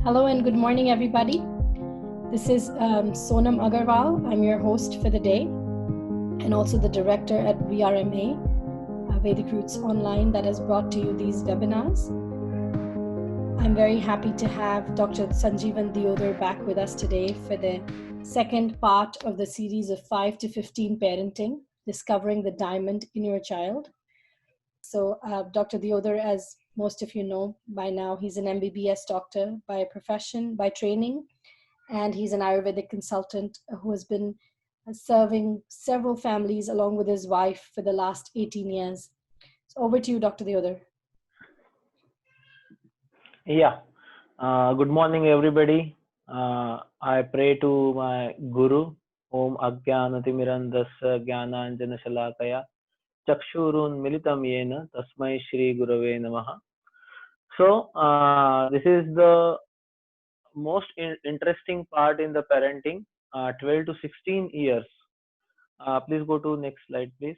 Hello and good morning, everybody. This is Sonam Agarwal. I'm your host for the day and also the director at VRMA, Vedic Roots Online, that has brought to you these webinars. I'm very happy to have Dr. Sanjeevan Deodar back with us today for the second part of the series of 5 to 15 parenting, discovering the diamond in your child. So Dr. Deodar, as most of you know by now, he's an MBBS doctor by profession, by training, and he's an Ayurvedic consultant who has been serving several families along with his wife for the last 18 years. So over to you, Dr. Deodar. Yeah. Good morning, everybody. I pray to my Guru, Om Ajnanatimirandasya Jnananjana Shalakaya Chakshurun Militam Yena Tasmai Shri Gurave Namaha. So, this is the most interesting part in the parenting, 12 to 16 years. Please go to next slide, please.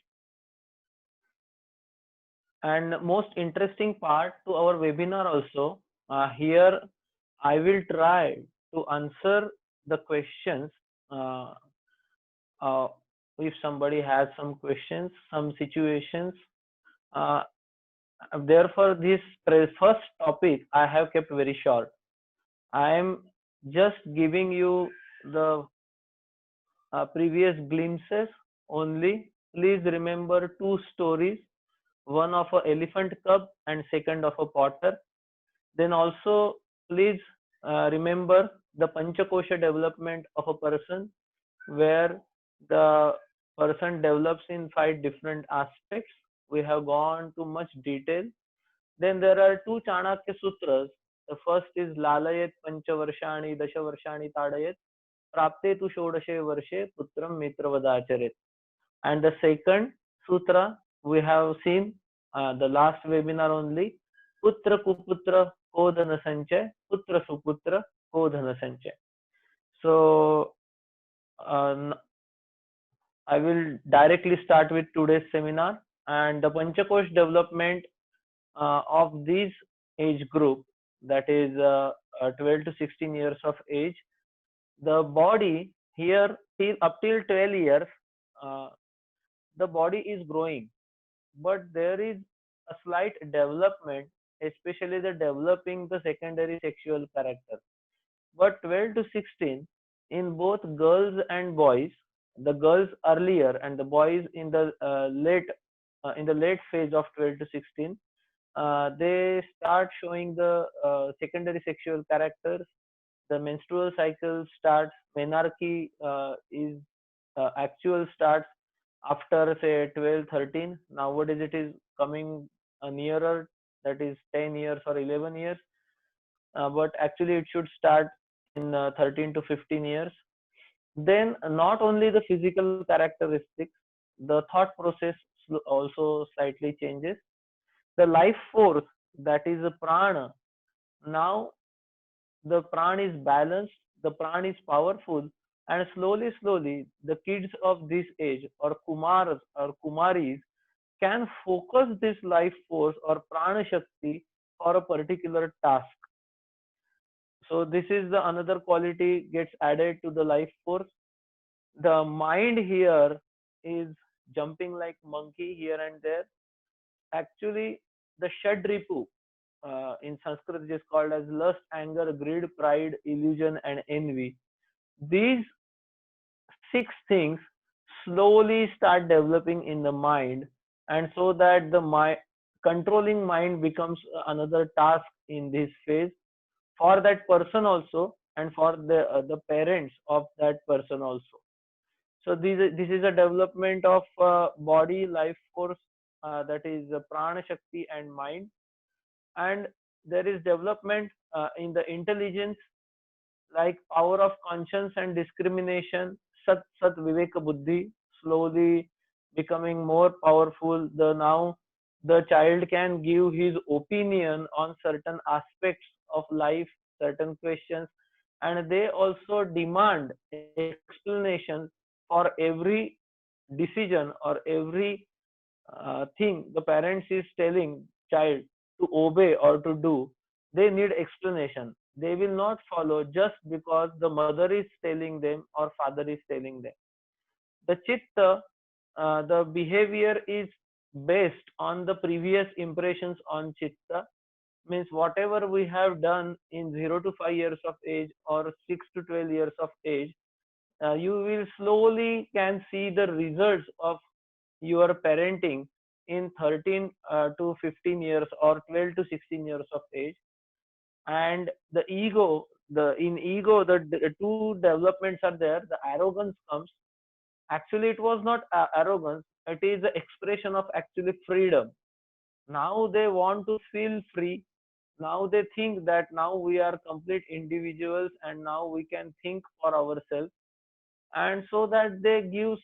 And most interesting part to our webinar also, here I will try to answer the questions. If somebody has some questions, some situations, therefore this first topic I have kept very short. I am just giving you the previous glimpses only. Please remember two stories, one of an elephant cub and second of a potter. Then also please remember the Panchakosha development of a person, where the person develops in 5 different aspects. We have gone to much detail. Then there are 2 Chanakya Sutras. The first is Lalayet Panchavarshani Dashavarshani Tadayet Prapte tu Shodashe Varshe Putram Mitravadacharet. And the second sutra we have seen the last webinar only, Putra Kuputra Kodhana Sanchay, Putra Suputra Kodhana Sanchay. So I will directly start with today's seminar, and the Panchakosh development of this age group, that is 12 to 16 years of age. The body here up till 12 years, the body is growing, but there is a slight development, especially the developing the secondary sexual character. But 12 to 16, in both girls and boys, the girls earlier and the boys in the late phase of 12 to 16, they start showing the secondary sexual characters. The menstrual cycle starts, menarche is actual starts after say 12, 13. Nowadays it is coming nearer, that is 10 years or 11 years, but actually it should start in 13 to 15 years. Then not only the physical characteristics, the thought process also slightly changes. The life force, that is a prana, now the prana is balanced, the prana is powerful, and slowly the kids of this age, or kumars or kumaris, can focus this life force or prana shakti for a particular task. So this is the another quality gets added to the life force. The mind here is jumping like monkey here and there. Actually, the Shadripu in Sanskrit it is called as lust, anger, greed, pride, illusion, and envy. These 6 things slowly start developing in the mind, and so that the controlling mind becomes another task in this phase for that person also, and for the parents of that person also. So this is a development of body, life force, that is prana shakti and mind. And there is development in the intelligence, like power of conscience and discrimination, sat viveka buddhi, slowly becoming more powerful. Now the child can give his opinion on certain aspects of life, certain questions, and they also demand explanation for every decision or every thing the parents is telling child to obey or to do. They need explanation. they will not follow just because the mother is telling them or father is telling them. The chitta, the behavior is based on the previous impressions on chitta, means whatever we have done in 0 to 5 years of age or 6 to 12 years of age, you will slowly can see the results of your parenting in 13 to 15 years or 12 to 16 years of age. And the ego, the in ego the two developments are there. The arrogance comes. Actually it was not arrogance, it is the expression of actually freedom. Now they want to feel free. Now they think that now we are complete individuals and now we can think for ourselves, and so that they give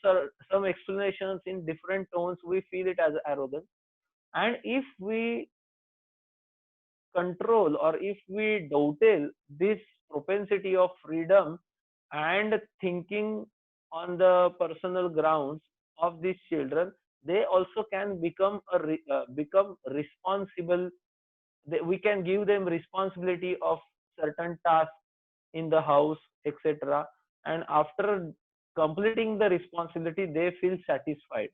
some explanations in different tones, we feel it as arrogance. And if we control or if we dovetail this propensity of freedom and thinking on the personal grounds of these children, they also can become become responsible. We can give them responsibility of certain tasks in the house, etc. And after completing the responsibility, they feel satisfied.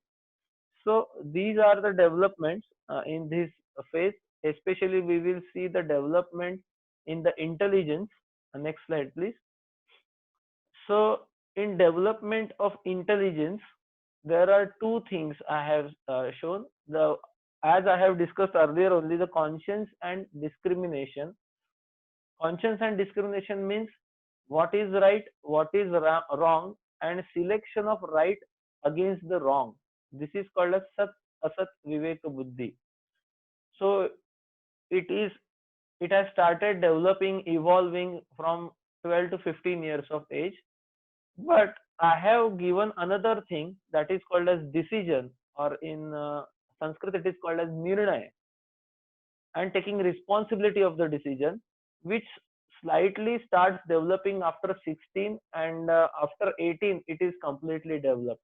So these are the developments in this phase. Especially we will see the development in the intelligence. Next slide please. So in development of intelligence, there are two things I have shown. The As I have discussed earlier, only the conscience and discrimination. Conscience and discrimination means what is right, what is wrong, and selection of right against the wrong. This is called as Sat Asat Viveka Buddhi. So it is it has started developing, evolving from 12 to 15 years of age. But I have given another thing that is called as decision, or in Sanskrit it is called as nirnay, and taking responsibility of the decision, which slightly starts developing after 16, and after 18 it is completely developed.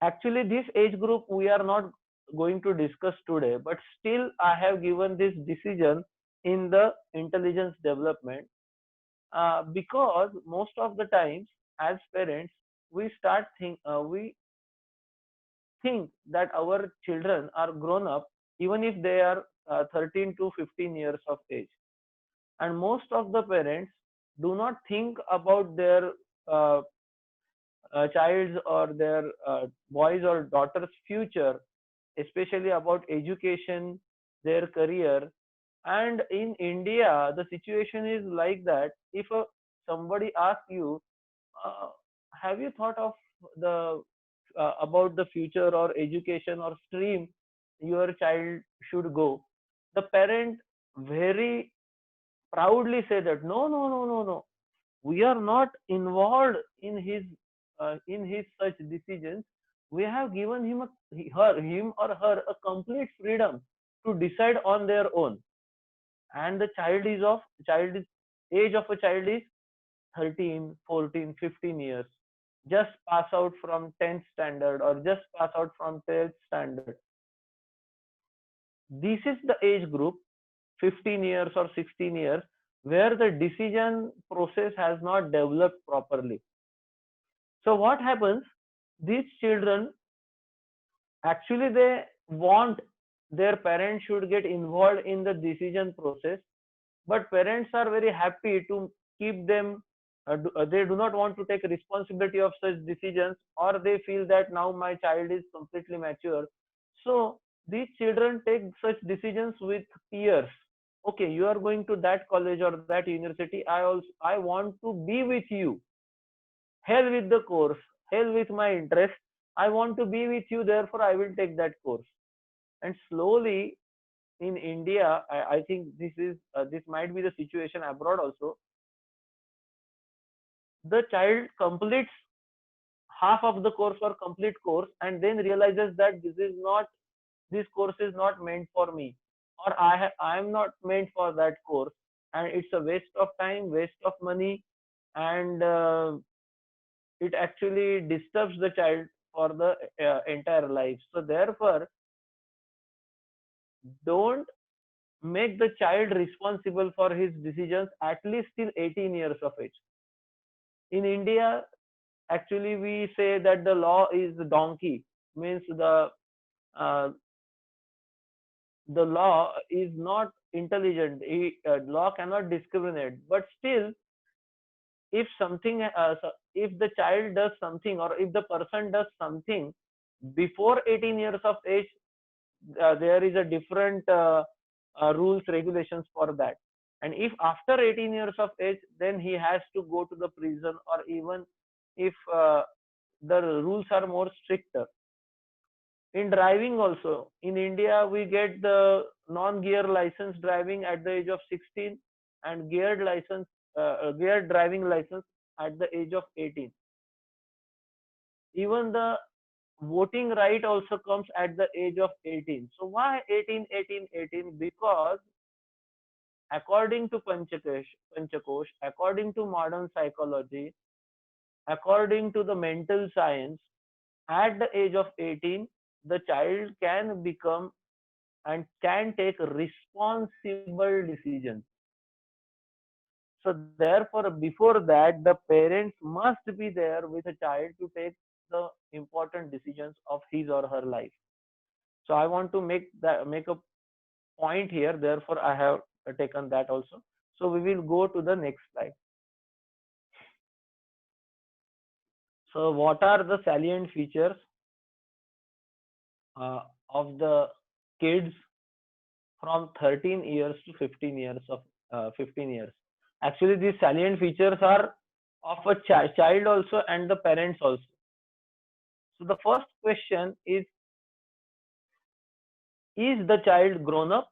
Actually this age group we are not going to discuss today, but still I have given this decision in the intelligence development, because most of the times as parents we think that our children are grown up even if they are 13 to 15 years of age. And most of the parents do not think about their uh, child's or their boys or daughters future, especially about education, their career. And in India the situation is like that. If somebody asks you, uh, have you thought of the about the future or education or stream your child should go, the parent very proudly say that no, no, no, no, no, we are not involved in his such decisions. We have given him or her a complete freedom to decide on their own. And the child is age of a child is 13, 14, 15 years, just pass out from 10th standard or just pass out from 12th standard. This is the age group, 15 years or 16 years, where the decision process has not developed properly. So what happens? These children actually they want their parents should get involved in the decision process, but parents are very happy to keep them. They do not want to take responsibility of such decisions, or they feel that now my child is completely mature. So these children take such decisions with peers. Okay, you are going to that college or that university. I want to be with you. Hell with the course, hell with my interest. I want to be with you, therefore I will take that course. And slowly in India, I think this might be the situation abroad also. The child completes half of the course or complete course and then realizes that this course is not meant for me, or I am not meant for that course, and it's a waste of time, waste of money, and it actually disturbs the child for the entire life. So therefore, don't make the child responsible for his decisions at least till 18 years of age. In India, actually we say that the law is donkey, means uh, the law is not intelligent. Law cannot discriminate, but still, if something if the child does something, or if the person does something before 18 years of age, there is a different rules regulations for that. And if after 18 years of age, then he has to go to the prison, or even if the rules are more stricter. In driving also, in India we get the non gear license driving at the age of 16, and geared driving license at the age of 18. Even the voting right also comes at the age of 18. So why 18, 18, 18? Because according to Panchakosh, according to modern psychology, according to the mental science, at the age of 18, the child can become and can take responsible decisions. So therefore, before that, the parents must be there with a child to take the important decisions of his or her life. So I want to make a point here. Therefore, I have taken that also. So we will go to the next slide. So what are the salient features of the kids from 13 years to 15 years of 15 years? Actually, these salient features are of a child also and the parents also. So the first question is the child grown up,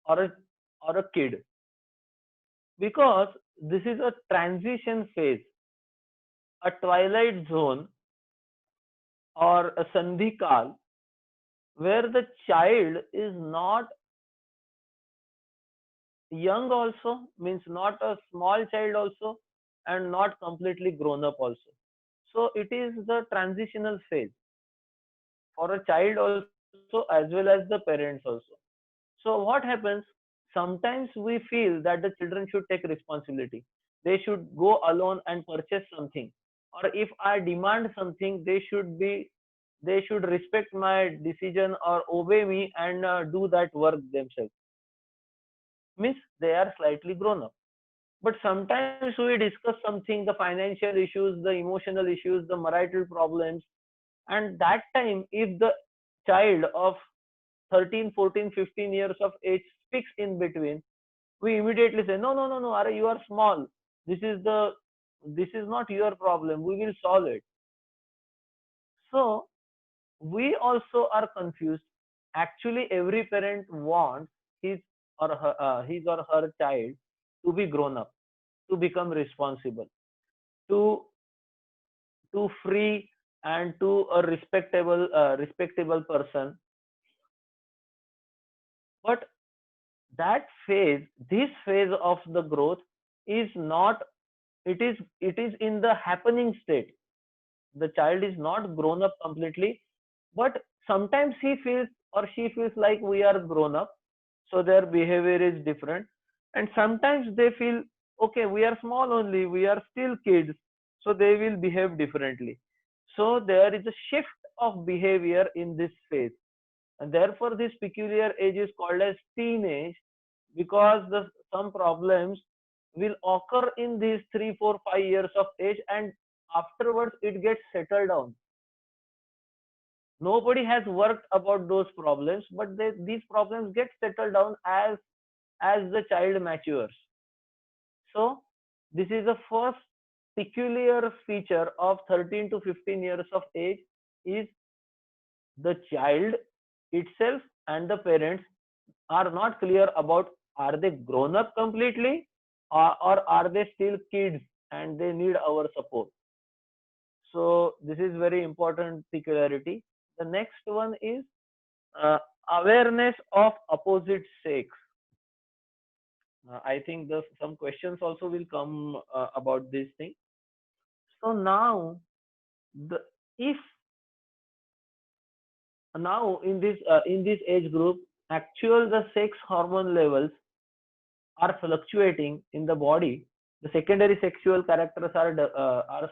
or a kid? Because this is a transition phase, a twilight zone, or a sandhikal, where the child is not young also, means not a small child also, and not completely grown up also. So it is the transitional phase for a child also, as well as the parents also. So what happens? Sometimes we feel that the children should take responsibility. They should go alone and purchase something. Or if I demand something, they should respect my decision or obey me and do that work themselves. Means they are slightly grown up. But sometimes we discuss something, the financial issues, the emotional issues, the marital problems, and that time if the child of 13, 14, 15 years of age speaks in between, we immediately say, no, no, no, no, Are, you are small. This is not your problem. We will solve it. So we also are confused. Actually, every parent wants his or her child to be grown up, to become responsible, to free, and to a respectable person. But this phase of the growth is not, it is in the happening state. The child is not grown up completely, but sometimes he feels or she feels like we are grown up, so their behavior is different. And sometimes they feel, okay, we are small only, we are still kids, so they will behave differently. So there is a shift of behavior in this phase, and therefore this peculiar age is called as teenage, because some problems will occur in these 3, 4, 5 years of age, and afterwards it gets settled down. Nobody has worked about those problems, but these problems get settled down as the child matures. So this is the first peculiar feature of 13 to 15 years of age, is the child itself and the parents are not clear about, are they grown up completely, or are they still kids and they need our support. So this is very important peculiarity. The next one is uh, awareness of opposite sex. I think some questions also will come about this thing. So now, the if now in this age group, actual the sex hormone levels are fluctuating in the body, the secondary sexual characters are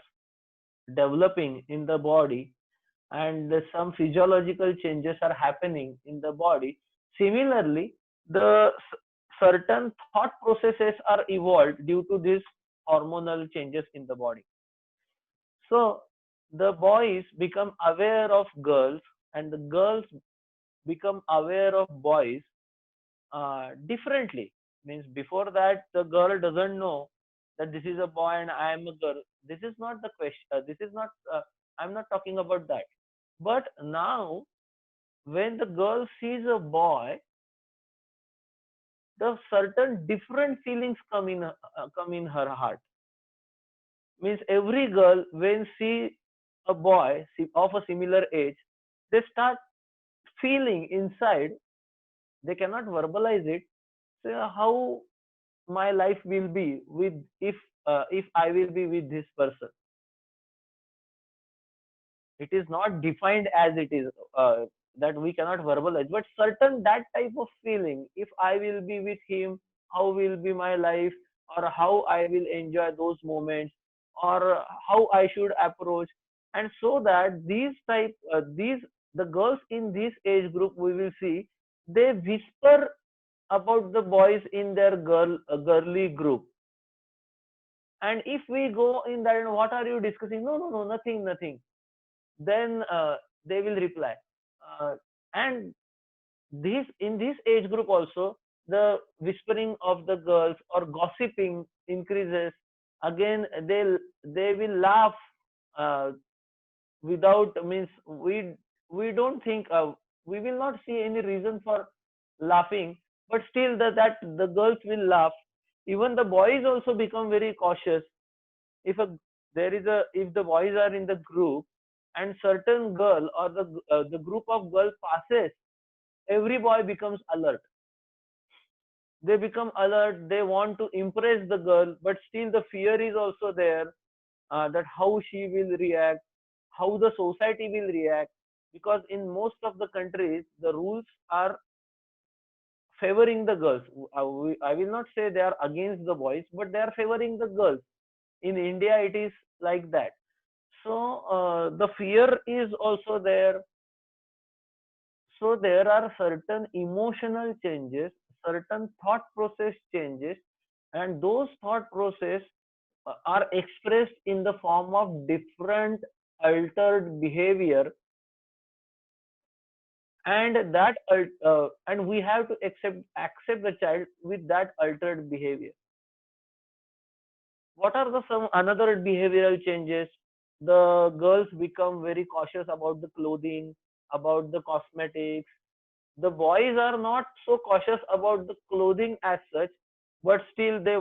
developing in the body, and some physiological changes are happening in the body. Similarly, the certain thought processes are evolved due to these hormonal changes in the body. So the boys become aware of girls, and the girls become aware of boys differently. Means before that, the girl doesn't know that this is a boy and I am a girl. This is not the question. This is not. I'm not talking about that. But now, when the girl sees a boy, the certain different feelings come in her heart. Means every girl, when see a boy of a similar age, they start feeling inside. They cannot verbalize it. So how my life will be with, if I will be with this person. It is not defined as it is, that we cannot verbalize, but certain that type of feeling, if I will be with him, how will be my life, or how I will enjoy those moments, or how I should approach. And so that these the girls in this age group, we will see, they whisper about the boys in their girly group. And if we go in that, and what are you discussing? No, no, no, nothing, nothing. Then they will reply. Uh, and this in this age group also, the whispering of the girls or gossiping increases. Again, they will laugh, uh, without, means we don't think, we will not see any reason for laughing, but still that the girls will laugh. Even the boys also become very cautious. If a there is a if the boys are in the group, and certain girl or the group of girls passes, every boy becomes alert. They become alert, they want to impress the girl, but still the fear is also there, that how she will react, how the society will react. Because in most of the countries, the rules are favoring the girls. I will not say they are against the boys, but they are favoring the girls. In India, it is like that. So the fear is also there. So there are certain emotional changes, certain thought process changes, and those thought process are expressed in the form of different altered behavior. And and we have to accept the child with that altered behavior. What are the some another behavioral changes? The girls become very cautious about the clothing, about the cosmetics. The boys are not so cautious about the clothing as such, but still uh, they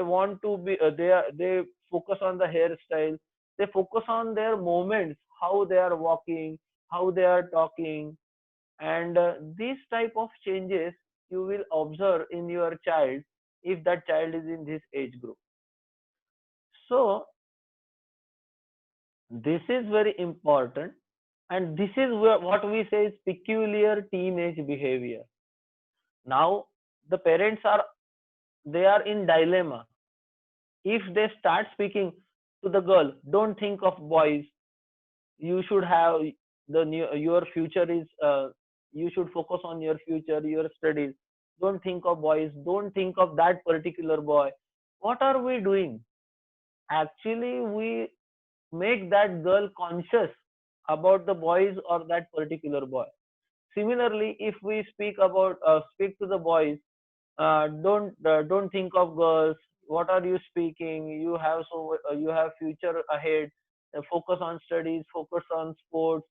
want to be they focus on the hairstyle. They focus on their movements, how they are walking, how they are talking. And these type of changes you will observe in your child, if that child is in this age group. So this is very important, and this is what we say is peculiar teenage behavior. Now the parents are in dilemma. If they start speaking to the girl, don't think of boys, you should have your future is, you should focus on your future, your studies, don't think of boys, don't think of that particular boy. What are we doing? Actually, we make that girl conscious about the boys or that particular boy. Similarly, if we speak to the boys, don't think of girls, what are you speaking, you have future ahead, focus on studies, focus on sports.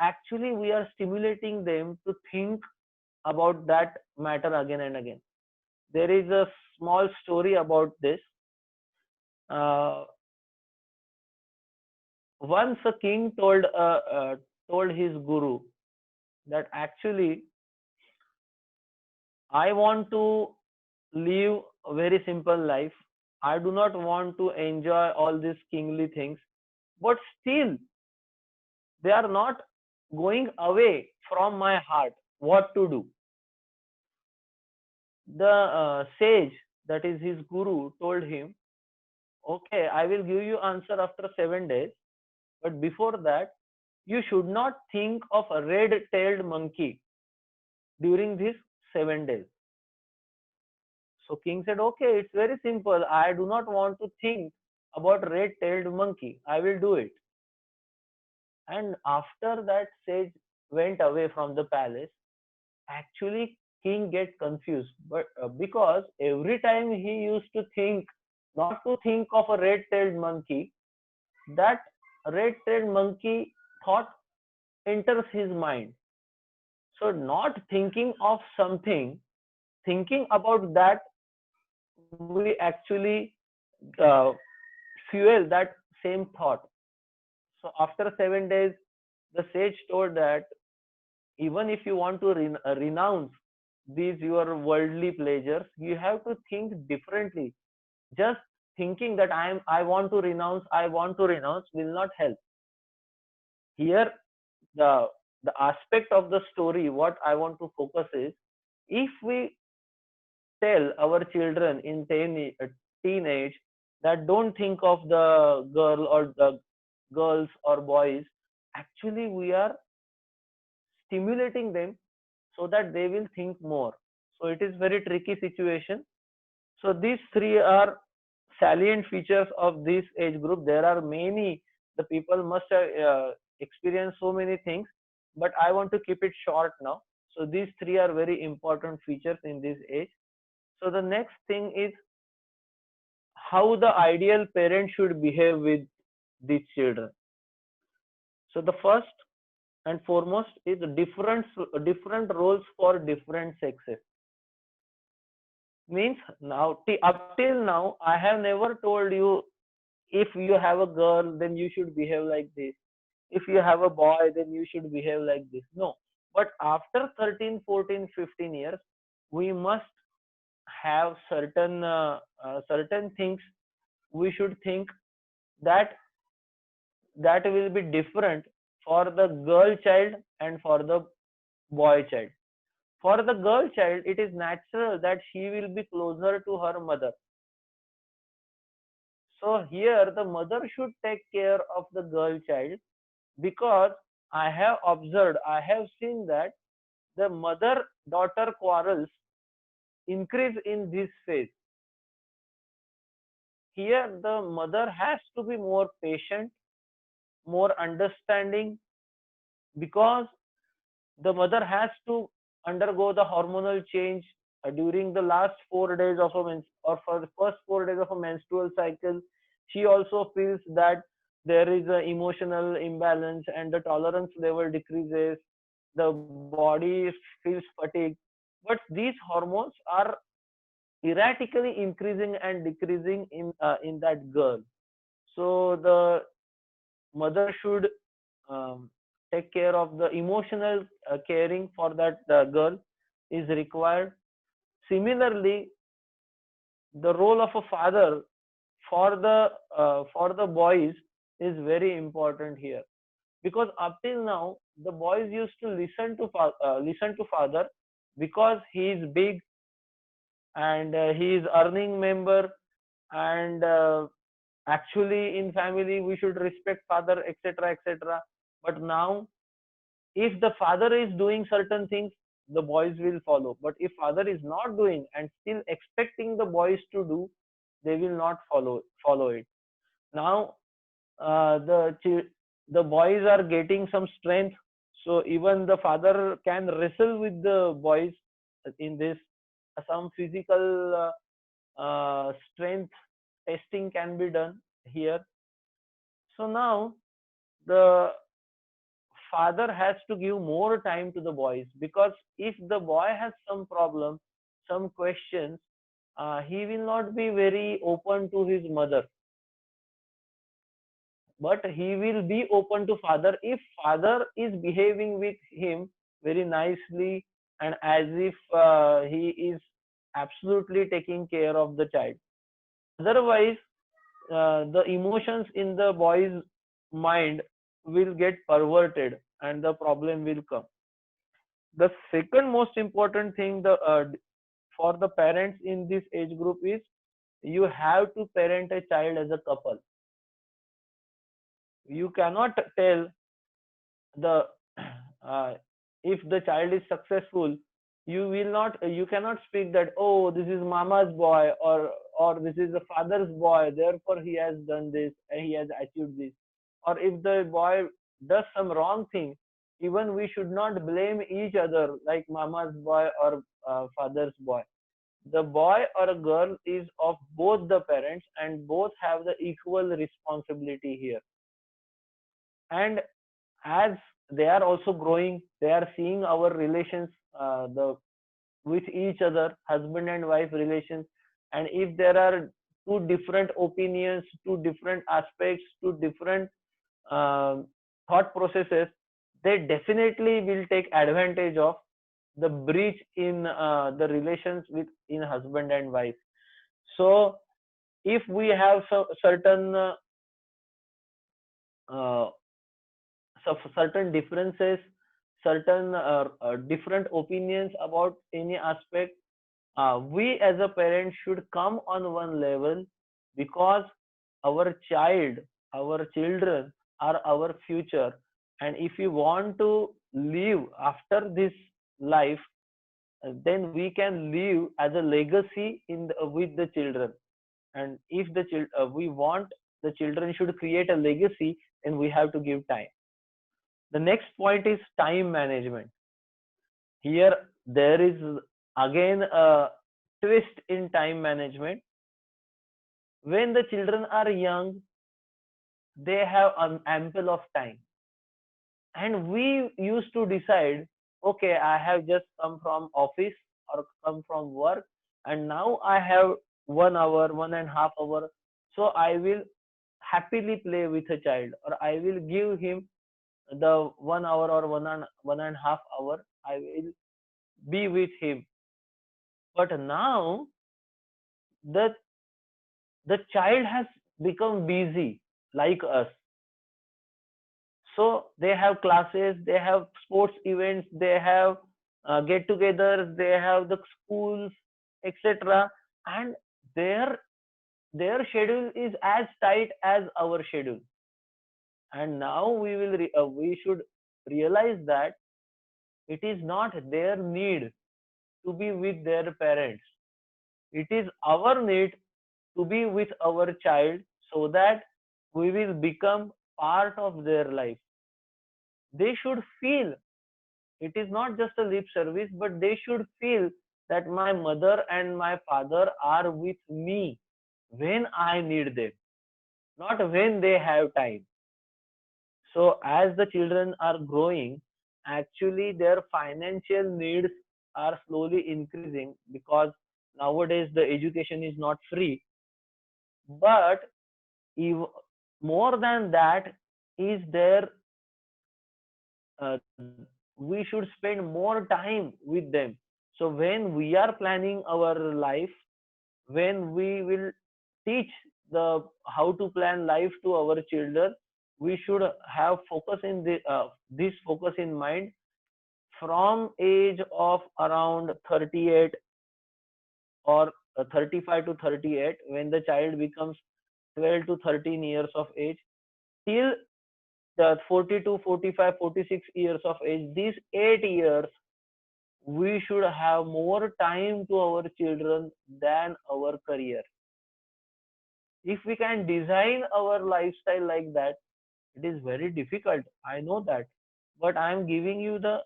Actually, we are stimulating them to think about that matter again and again. There is a small story about this. uh, Once a king told his guru that, actually, I want to live a very simple life. I do not want to enjoy all these kingly things. But still, they are not. going away from my heart, what to do? The sage, that is his guru, told him, okay, I will give you answer after 7 days, but before that, you should not think of a red-tailed monkey during these 7 days. So king said, okay, it's very simple. I do not want to think about red-tailed monkey. I will do it. And after that sage went away from the palace, actually king get confused, but because every time he used to think not to think of a red-tailed monkey, that red-tailed monkey thought enters his mind. So not thinking of something, thinking about that, we actually uh, fuel that same thought. So after 7 days, the sage told that even if you want to renounce these your worldly pleasures, you have to think differently. Just thinking that I want to renounce will not help. Here, the the aspect of the story what I want to focus is, if we tell our children in teenage that don't think of the girl or the girls or boys, actually we are stimulating them so that they will think more. So it is very tricky situation. So these three are salient features of this age group. There are many. The people must have experienced so many things, but I want to keep it short now. So these three are very important features in this age. So the next thing is how the ideal parent should behave with these children. So the first and foremost is different roles for different sexes. Means now up till now I have never told you, if you have a girl then you should behave like this, if you have a boy then you should behave like this. No, but after 13, 14, 15 years we must have certain things we should think that will be different for the girl child and for the boy child. For the girl child, it is natural that she will be closer to her mother. So here the mother should take care of the girl child, because I have observed, I have seen that the mother daughter quarrels increase in this phase. Here the mother has to be more patient, more understanding, because the mother has to undergo the hormonal change during the last 4 days of a or for the first 4 days of a menstrual cycle. She also feels that there is an emotional imbalance and the tolerance level decreases, the body feels fatigue, but these hormones are erratically increasing and decreasing in that girl. So the mother should um, take care of the emotional caring for that girl is required. Similarly, the role of a father for the boys is very important here, because up till now the boys used to listen to father because he is big and he is earning member, and actually in family we should respect father, etc., etc. But now if the father is doing certain things, the boys will follow, but if father is not doing and still expecting the boys to do, they will not follow it. Now the boys are getting some strength, so even the father can wrestle with the boys in this. Some physical strength testing can be done here. So now the father has to give more time to the boys, because if the boy has some problem, some questions, he will not be very open to his mother, but he will be open to father if father is behaving with him very nicely and as if he is absolutely taking care of the child. Otherwise the emotions in the boy's mind will get perverted, and the problem will come. The second most important thing for the parents in this age group is you have to parent a child as a couple. You cannot tell the uh, if the child is successful, you cannot speak that, oh, this is mama's boy, or this is the father's boy, therefore he has done this and he has achieved this. Or if the boy does some wrong thing, even we should not blame each other like mama's boy or father's boy. The boy or a girl is of both the parents, and both have the equal responsibility here. And as they are also growing, they are seeing our relations, the with each other, husband and wife relations. And if there are two different opinions, two different aspects, two different um thought processes, they definitely will take advantage of the breach in the relations with in husband and wife. So if we have certain uh, certain differences, certain different opinions about any aspect, we as a parent should come on one level, because our our children are our future. And if we want to live after this life, then we can live as a legacy with the children. And if we want the children should create a legacy, then we have to give time. The next point is time management. Here there is again a twist in time management. When the children are young, they have an ample of time, and we used to decide, okay, I have just come from office or come from work, and now I have 1 hour, 1.5 hour, so I will happily play with a child, or I will give him the 1 hour or 1.5 hour, I will be with him. But now the the child has become busy like us. So they have classes, they have sports events, they have get-togethers, they have the schools, etc. And their their schedule is as tight as our schedule. And now we should realize that it is not their need to be with their parents. It is our need to be with our child, so that we will become part of their life. They should feel, it is not just a lip service, but they should feel that my mother and my father are with me when I need them, not when they have time. So as the children are growing, actually their financial needs are slowly increasing, because nowadays the education is not free. But ev- more than that is there, uh, we should spend more time with them. So when we are planning our life, when we will teach the how to plan life to our children, we should have this focus in mind from age of around 38 or 35 to 38, when the child becomes 12 to 13 years of age, till the 42, 45, 46 years of age. These 8 years, we should have more time to our children than our career. If we can design our lifestyle like that, it is very difficult, I know that, but I am giving you the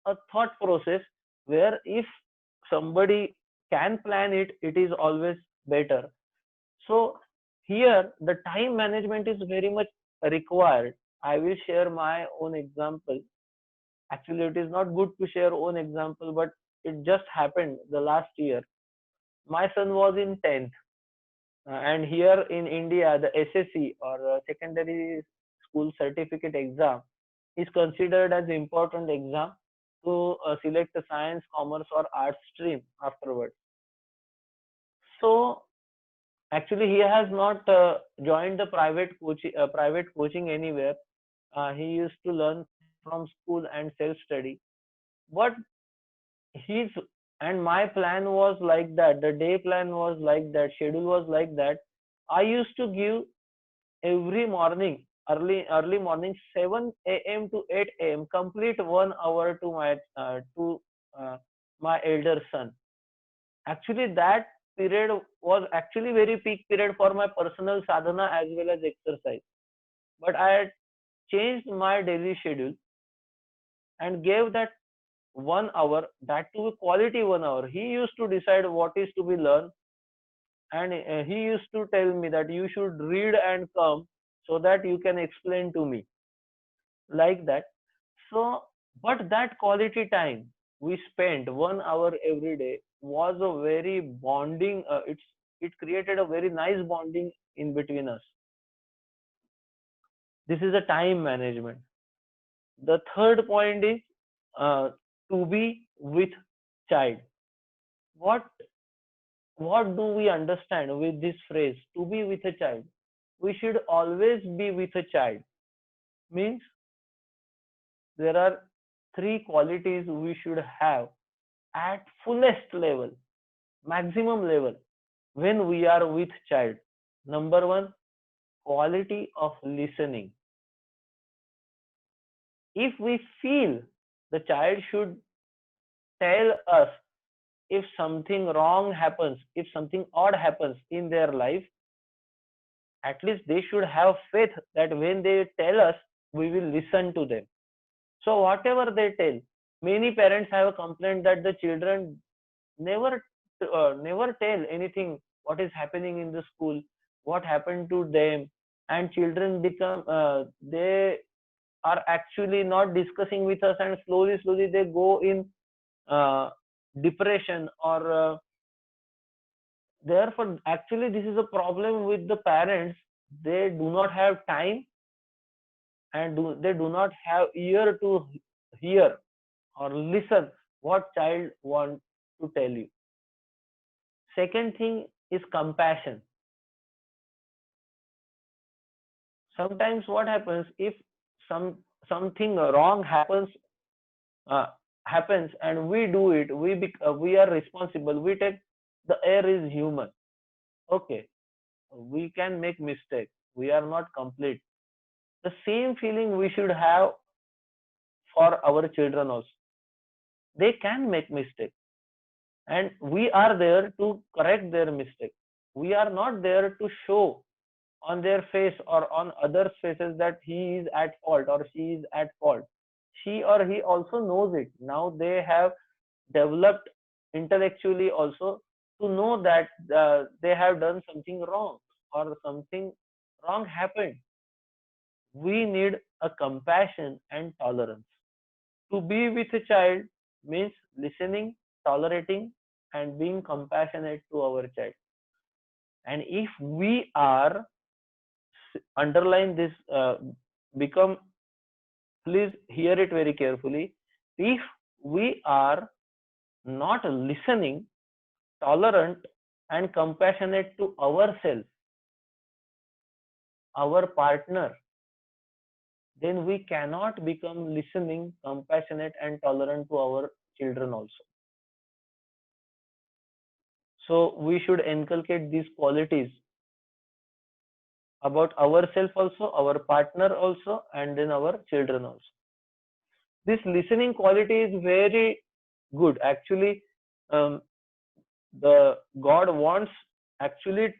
a thought process where if somebody can plan it, it is always better. So here the time management is very much required. I will share my own example. Actually, it is not good to share own example, but it just happened the last year. My son was in 10th, and here in India, the SSC, or secondary school certificate exam, is considered as important exam to select a science, commerce, or arts stream afterwards. So actually, he has not joined the private coaching anywhere. He used to learn from school and self study. But his and my plan was like that. The day plan was like that. Schedule was like that. I used to give every morning, early morning, 7 a.m. to 8 a.m. complete 1 hour to uh, my elder son. Actually, that period was actually very peak period for my personal sadhana as well as exercise. But I had changed my daily schedule and gave that 1 hour, that to a quality 1 hour. He used to decide what is to be learned, and he used to tell me that you should read and come so that you can explain to me, like that. So, but that quality time we spent 1 hour every day was a very bonding. It created a very nice bonding in between us. This is a time management. The third point is uh, to be with child. What what do we understand with this phrase to be with a child? We should always be with a child. Means there are three qualities we should have at fullest level, maximum level, when we are with child. Number one, quality of listening. If we feel the child should tell us if something wrong happens, if something odd happens in their life, at least they should have faith that when they tell us, we will listen to them. So whatever they tell, many parents have a complaint that the children never never tell anything what is happening in the school, what happened to them, and children become they are actually not discussing with us, and slowly they go in uh, depression or therefore actually this is a problem with the parents. They do not have time, and they do not have ear to hear or listen what child want to tell you. Second thing is compassion. Sometimes what happens if some something wrong uh, happens and we do it, we are responsible, we take, the air is human. Okay, we can make mistake, we are not complete. The same feeling we should have for our children also. They can make mistake, and we are there to correct their mistake. We are not there to show on their face or on others faces that he is at fault or she is at fault. She or he also knows it. Now they have developed intellectually also to know that they have done something wrong or something wrong happened. We need a compassion and tolerance. To be with a child means listening, tolerating, and being compassionate to our child. And if we are, underline this, become, please hear it very carefully. If we are not listening, tolerant, and compassionate to ourselves, our partner, then we cannot become listening, compassionate, and tolerant to our children also. So we should inculcate these qualities about ourselves also, our partner also, and then our children also. This listening quality is very good. Actually, um, the God wants actually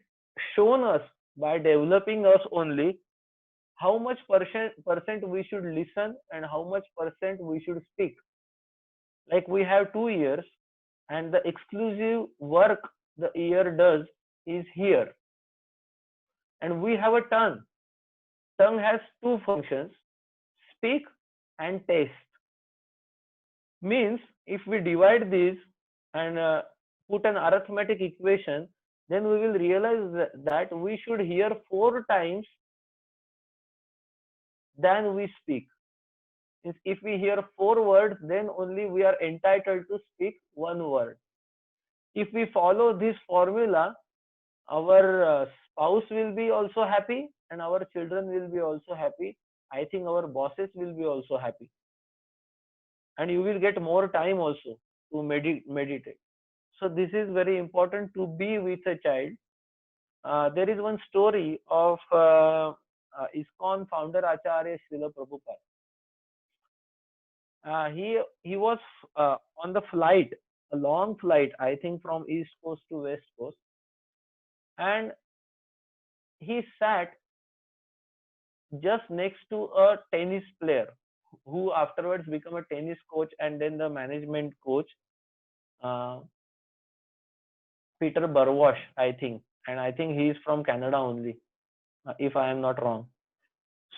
shown us by developing us only how much percent we should listen and how much percent we should speak. Like we have 2 ears, and the exclusive work the ear does is here, and we have a tongue. Tongue has two functions: speak and taste. Means if we divide these and put an arithmetic equation, then we will realize that we should hear 4 times than we speak. Means if we hear 4 words, then only we are entitled to speak 1 word. If we follow this formula, our spouse will be also happy and our children will be also happy, I think our bosses will be also happy, and you will get more time also to meditate. So this is very important to be with a child. There is one story of ISKCON founder Acharya Srila Prabhupada. He was on the flight, a long flight, I think from East Coast to West Coast, and he sat just next to a tennis player who afterwards became a tennis coach and then the management coach, uh, Peter Burwash, I think, and I think he is from Canada only, if I am not wrong.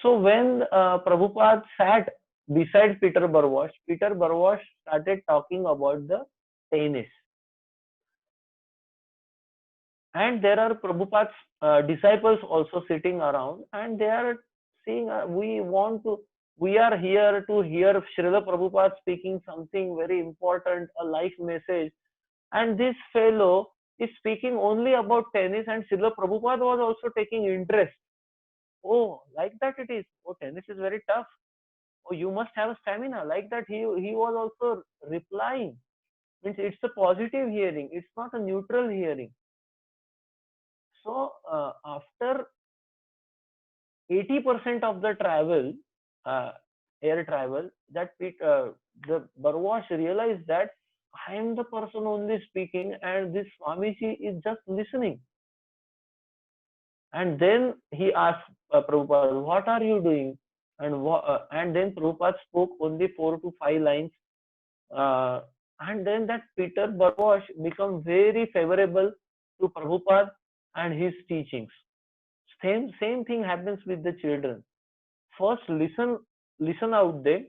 So when Prabhupada sat beside Peter Burwash started talking about the tennis, and there are Prabhupada's disciples also sitting around, and they are saying, we are here to hear Srila Prabhupada speaking something very important, a life message, and this fellow is speaking only about tennis, and Srila Prabhupada was also taking interest. Oh, like that it is. Oh, tennis is very tough. Oh, you must have stamina. Like that, he was also replying. Means it's a positive hearing. It's not a neutral hearing. So after 80% of the travel, uh, air travel, the Barwash realized that I am the person only speaking, and this Swamiji is just listening. And then he asked Prabhupada, "What are you doing?" And then Prabhupada spoke only 4 to 5 lines, uh, and then that Peter Barwash become very favorable to Prabhupada and his teachings. Same thing happens with the children. First listen out them,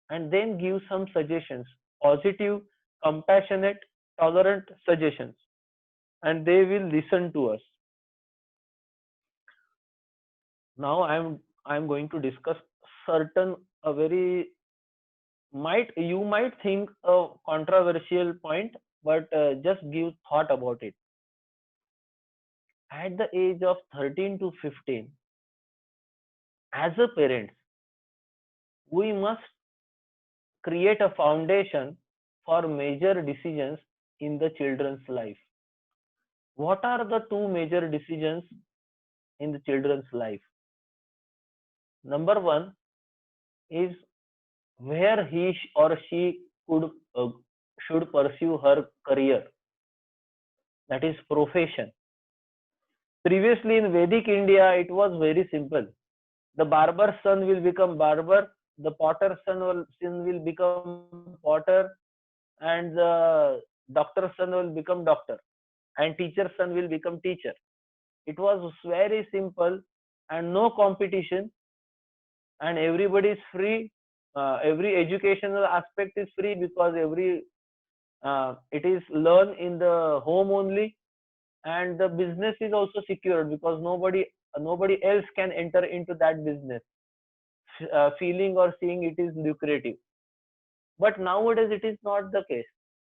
and then give some suggestions, positive, compassionate, tolerant suggestions, and they will listen to us. Now I'm going to discuss certain a very might you might think a controversial point, but just give thought about it. At the age of 13 to 15, as a parent, we must create a foundation for major decisions in the children's life. What are the two major decisions in the children's life? Number one is where he or she could should pursue her career, that is profession. Previously in Vedic India, it was very simple. The barber's son will become barber, the potter's son will become potter, and the doctor's son will become doctor, and teacher's son will become teacher. It was very simple and no competition, and everybody is free. Every educational aspect is free because it is learned in the home only, and the business is also secured because nobody else can enter into that business, feeling or seeing it is lucrative. But nowadays it is not the case.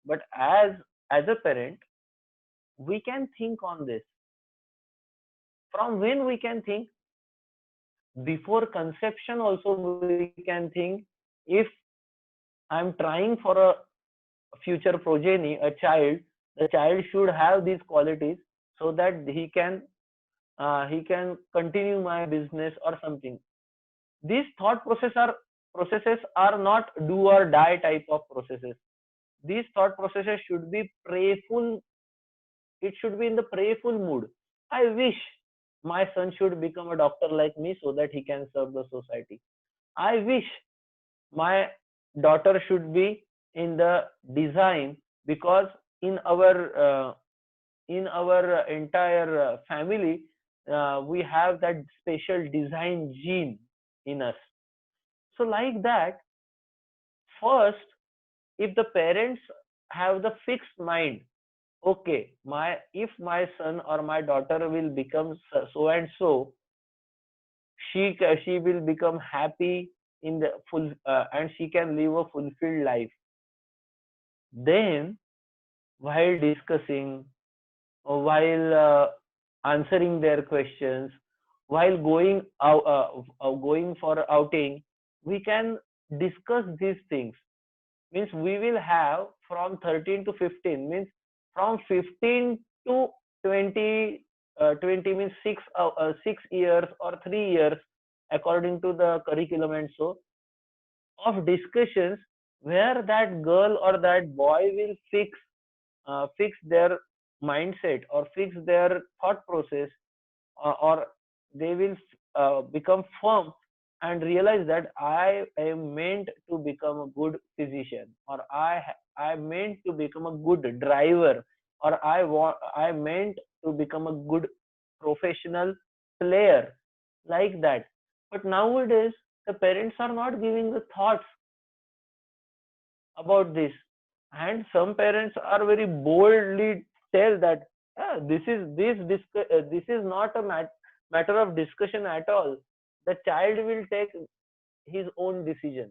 But as a parent, we can think on this. From when we can think? Before conception also we can think. If I'm trying for a future progeny, a child, the child should have these qualities so that he can continue my business or something. These thought processes are not do or die type of processes. These thought processes should be prayerful. It should be in the prayerful mood. I wish my son should become a doctor like me so that he can serve the society. I wish my daughter should be in the design, because in our entire family, we have that special design gene in us. So like that, first, if the parents have the fixed mind, okay, my if my son or my daughter will become so and so, she will become happy in the full, and she can live a fulfilled life. Then while discussing, or while answering their questions, while going for outing, we can discuss these things. Means we will have from 13 to 15, means from 15 to 20, 20 means 6 years or 3 years according to the curriculum, and so of discussions where that girl or that boy will fix their mindset or fix their thought process, or they will become firm and realize that I am meant to become a good physician, or I meant to become a good driver, or I meant to become a good professional player, like that. But nowadays the parents are not giving the thoughts about this, and some parents are very boldly tell that, "Ah, this is not a matter of discussion at all. The child will take his own decision."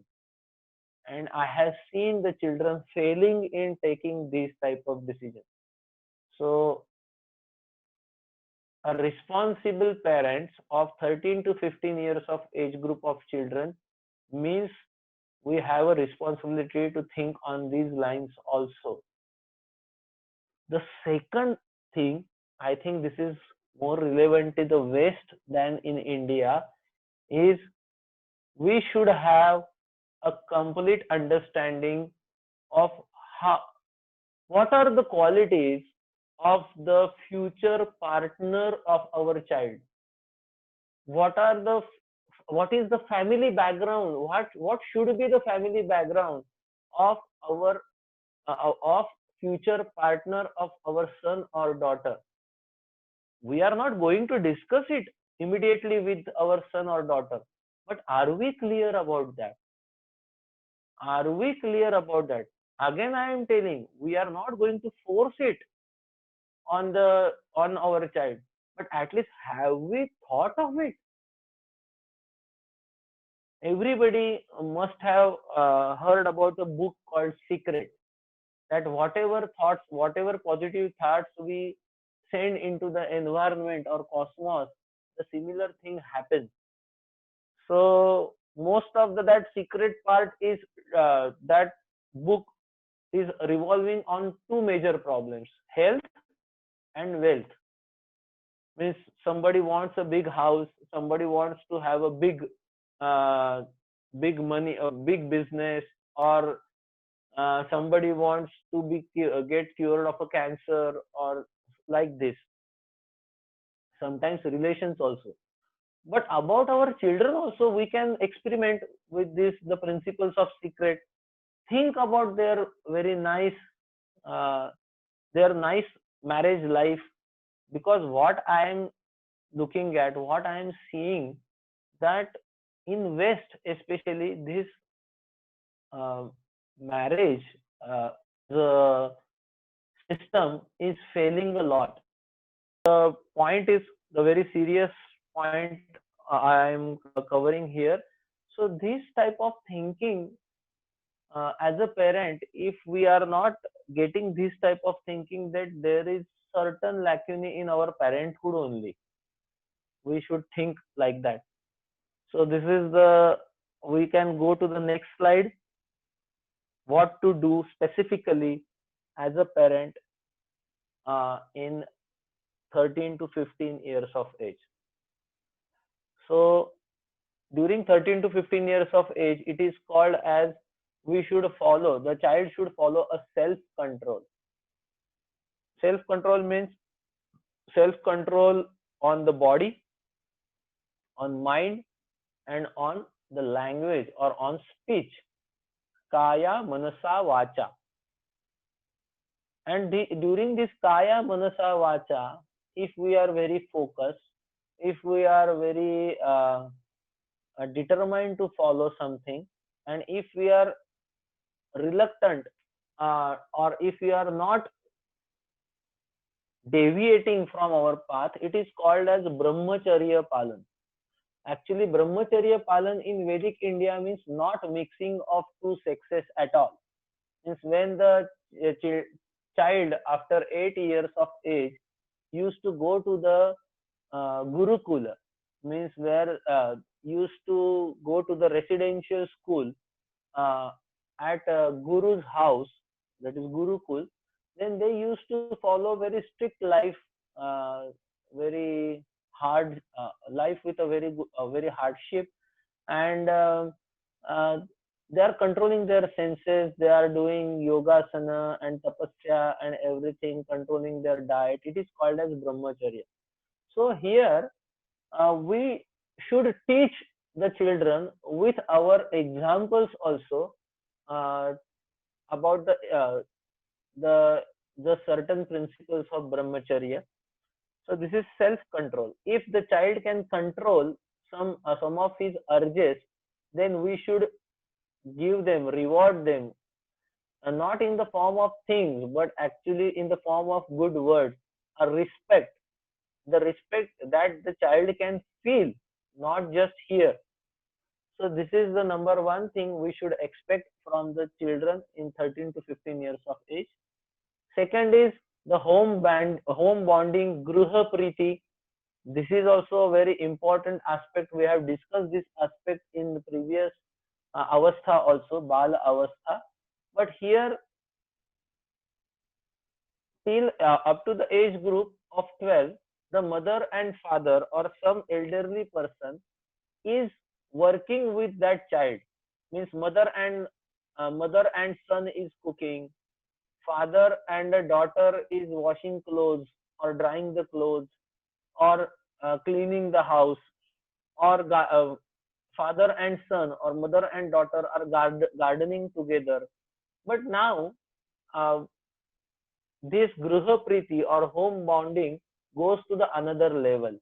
And I have seen the children failing in taking these type of decisions. So a responsible parents of 13 to 15 years of age group of children means we have a responsibility to think on these lines also. The second thing, I think this is more relevant in the West than in India, is we should have a complete understanding of how, what are the qualities of the future partner of our child. What are the what is the family background? What should be the family background of our of future partner of our son or daughter? We are not going to discuss it immediately with our son or daughter, but are we clear about that? Are we clear about that? Again, I am telling, we are not going to force it on our child, but at least have we thought of it? Everybody must have heard about a book called Secret, that whatever thoughts, whatever positive thoughts we send into the environment or cosmos, the similar thing happens. So most of that secret part is that book is revolving on two major problems: health and wealth. Means somebody wants a big house, somebody wants to have a uh, big money, a big business, or somebody wants to get cured of a cancer, or like this. Sometimes relations also. But about our children also, we can experiment with this, the principles of secret. Think about uh, their nice marriage life, because what I am looking at, what I am seeing, that in West especially, this uh, marriage, the system is failing a lot. The point is the very serious point I am covering here. So this type of thinking, as a parent, if we are not getting this type of thinking, that there is certain lacunae in our parenthood only, we should think like that. So this is the, we can go to the next slide. What to do specifically as a parent in 13 to 15 years of age. So during 13 to 15 years of age, it is called as, the child should follow a self control. Self control means self control on the body, on mind, and on the language or on speech. Kaya, manasa, vacha. And during this kaya, manasa, vacha, if we are very focused, if we are very determined to follow something, and if we are reluctant, or if we are not deviating from our path, it is called as brahmacharya palan. Actually, brahmacharya palan in Vedic India means not mixing of two sexes at all. Means when the child after 8 years of age used to go to the Gurukula, means where used to go to the residential school uh, at Guru's house, that is Gurukul, then they used to follow very strict life, uh, very hard life with a very hardship, and uh, they are controlling their senses. They are doing yoga sana and tapasya and everything, controlling their diet. It is called as brahmacharya. So here we should teach the children with our examples also uh, about the the certain principles of brahmacharya. So this is self control. If the child can control some of his urges, then we should give them, reward them, not in the form of things, but actually in the form of good words, a respect, the respect that the child can feel, not just hear. So this is the number one thing we should expect from the children in 13 to 15 years of age. Second is the home bonding, gruha priti. This is also a very important aspect. We have discussed this aspect in the previous avastha also, bal avastha. But here, till up to the age group of 12, the mother and father or some elderly person is working with that child. Means mother and son is cooking, father and a daughter is washing clothes or drying the clothes or cleaning the house, or father and son or mother and daughter are gardening together. But now uh, this gruha priti or home bonding goes to the another level,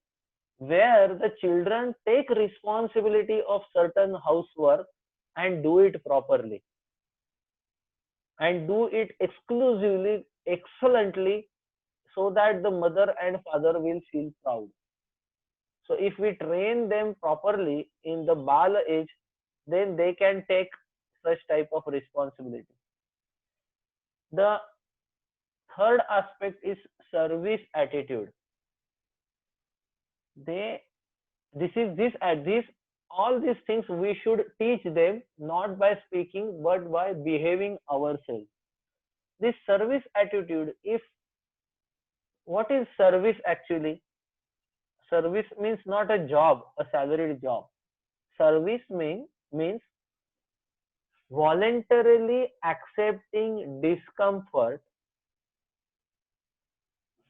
where the children take responsibility of certain housework and do it properly and do it exclusively, excellently, so that the mother and father will feel proud. So if we train them properly in the bala age, then they can take such type of responsibility. The third aspect is service attitude. They this is this at this All these things we should teach them not by speaking but by behaving ourselves. This service attitude, if what is service actually? Service means not a job, a salaried job. Service means voluntarily accepting discomfort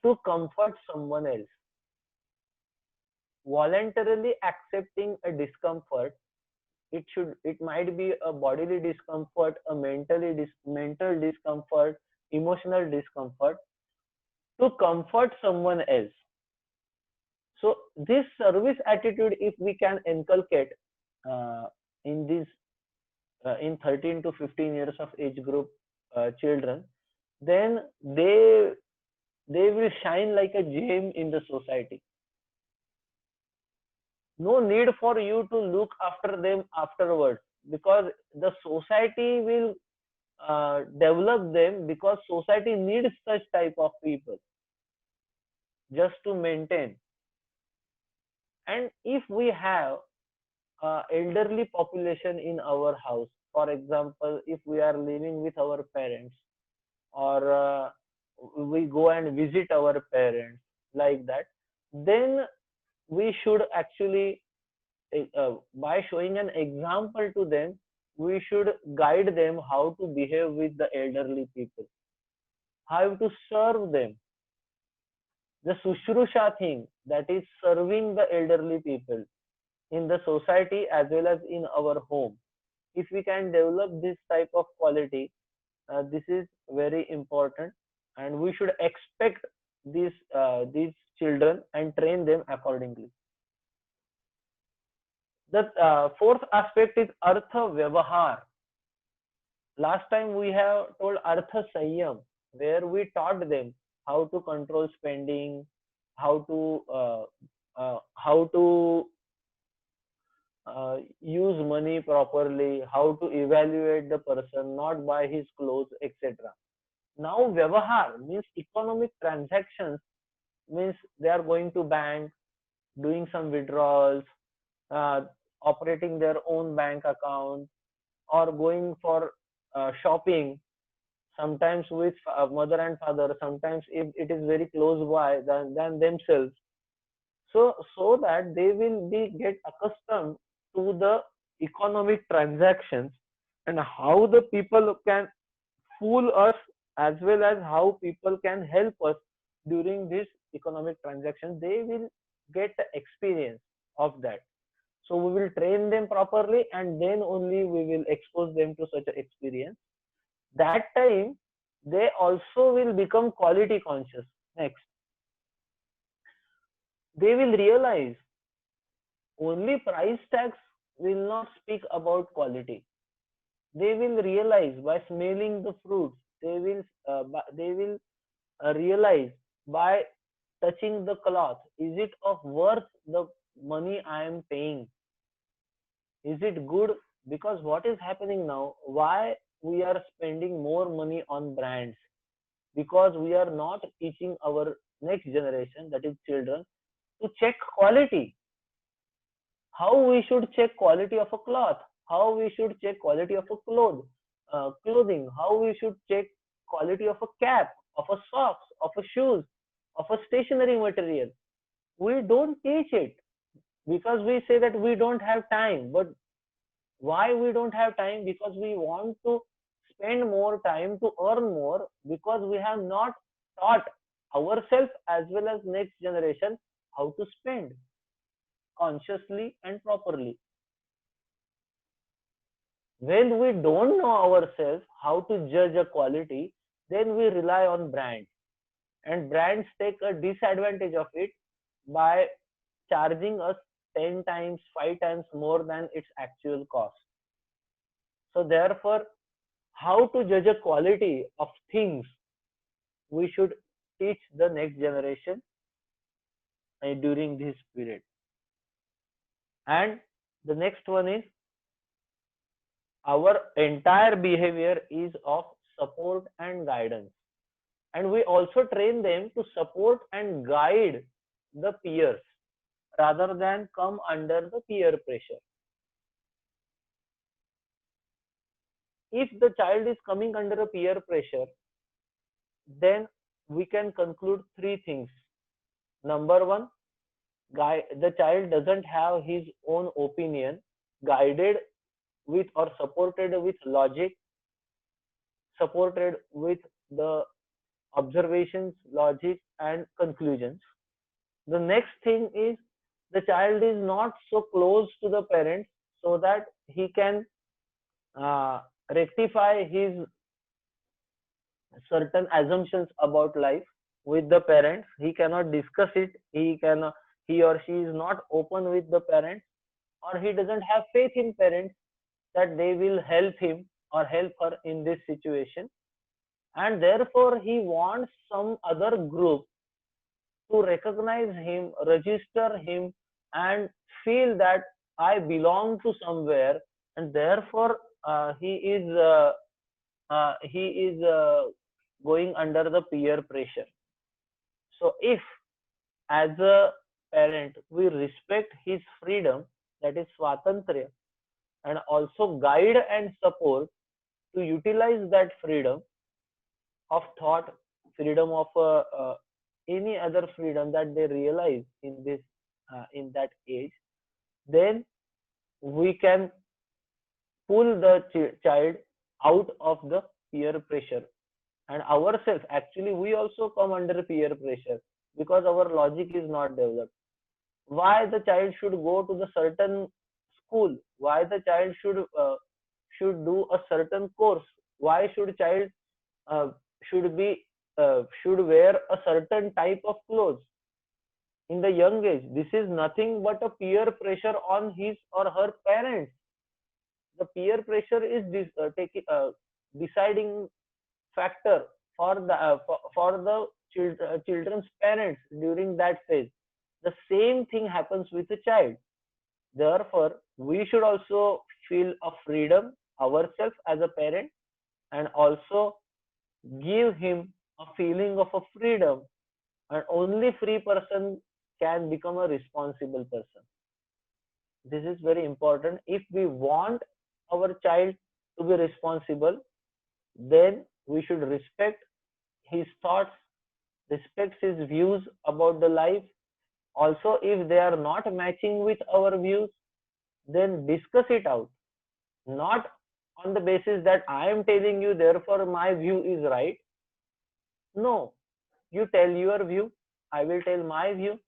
to comfort someone else. Voluntarily accepting a discomfort, it might be a bodily discomfort, a mental discomfort, emotional discomfort, to comfort someone else. So this service attitude, if we can inculcate uh, in this in 13 to 15 years of age group children, then they will shine like a gem in the society. No need for you to look after them afterwards, because the society will develop them, because society needs such type of people just to maintain. And if we have elderly population in our house, for example, if we are living with our parents, or we go and visit our parents, like that, then we should actually by showing an example to them, we should guide them how to behave with the elderly people, how to serve them. The sushrusha thing, that is serving the elderly people in the society as well as in our home. If we can develop this type of quality, this is very important, and we should expect these children and train them accordingly. The fourth aspect is artha vyavahar. Last time we have told artha sanyam, where we taught them how to control spending, how to use money properly, how to evaluate the person not by his clothes, etc. Now vyavahar means economic transactions, means they are going to bank, doing some withdrawals, uh, operating their own bank account, or going for shopping, sometimes with mother and father, sometimes if it is very close by than themselves. So that they will be get accustomed to the economic transactions and how the people can fool us, as well as how people can help us during this economic transaction. They will get the experience of that. So we will train them properly, and then only we will expose them to such an experience. That time they also will become quality conscious. Next, they will realize only price tags will not speak about quality. They will realize by smelling the fruits. They will realize by touching the cloth. Is it of worth the money I am paying? Is it good? Because what is happening now? Why we are spending more money on brands? Because we are not teaching our next generation, that is children, to check quality. How we should check quality of a cloth, how we should check quality of a clothing, how we should check quality of a cap, of a socks, of a shoes, of a stationery material. We don't teach it because we say that we don't have time. But why we don't have time? Because we want to spend more time to earn more, because we have not taught ourselves as well as next generation how to spend consciously and properly. When we don't know ourselves how to judge a quality, then we rely on brands, and brands take a disadvantage of it by charging us 10 times, 5 times more than its actual cost. So therefore, how to judge a quality of things, we should teach the next generation during this period. And the next one is, our entire behavior is of support and guidance, and we also train them to support and guide the peers rather than come under the peer pressure. If the child is coming under a peer pressure, then we can conclude three things. Number one, the child doesn't have his own opinion guided with or supported with logic, supported with the observations, logic, and conclusions. The next thing is, the child is not so close to the parents so that he can uh, rectify his certain assumptions about life with the parents. He cannot discuss it. He or she is not open with the parents, or he doesn't have faith in parents that they will help him or help her in this situation, and therefore he wants some other group to recognize him, register him, and feel that I belong to somewhere, and therefore he is going under the peer pressure. So if, as a parent, we respect his freedom, that is swatantrya, and also guide and support to utilize that freedom of thought, freedom of any other freedom that they realize in that age, then we can pull the child out of the peer pressure. And ourselves, actually, we also come under peer pressure because our logic is not developed. Why the child should go to the certain school? Why the child should do a certain course? Why child uh, should be should wear a certain type of clothes in the young age? This is nothing but a peer pressure on his or her parents. The peer pressure is taking deciding factor for the children's parents during that phase. The same thing happens with a child. Therefore, we should also feel a freedom ourselves as a parent, and also give him a feeling of a freedom. And only free person can become a responsible person. This is very important. If we want our child to be responsible, then we should respect his thoughts, respect his views about the life. Also, if they are not matching with our views, then discuss it out. Not on the basis that I am telling you, therefore my view is right. No, you tell your view, I will tell my view.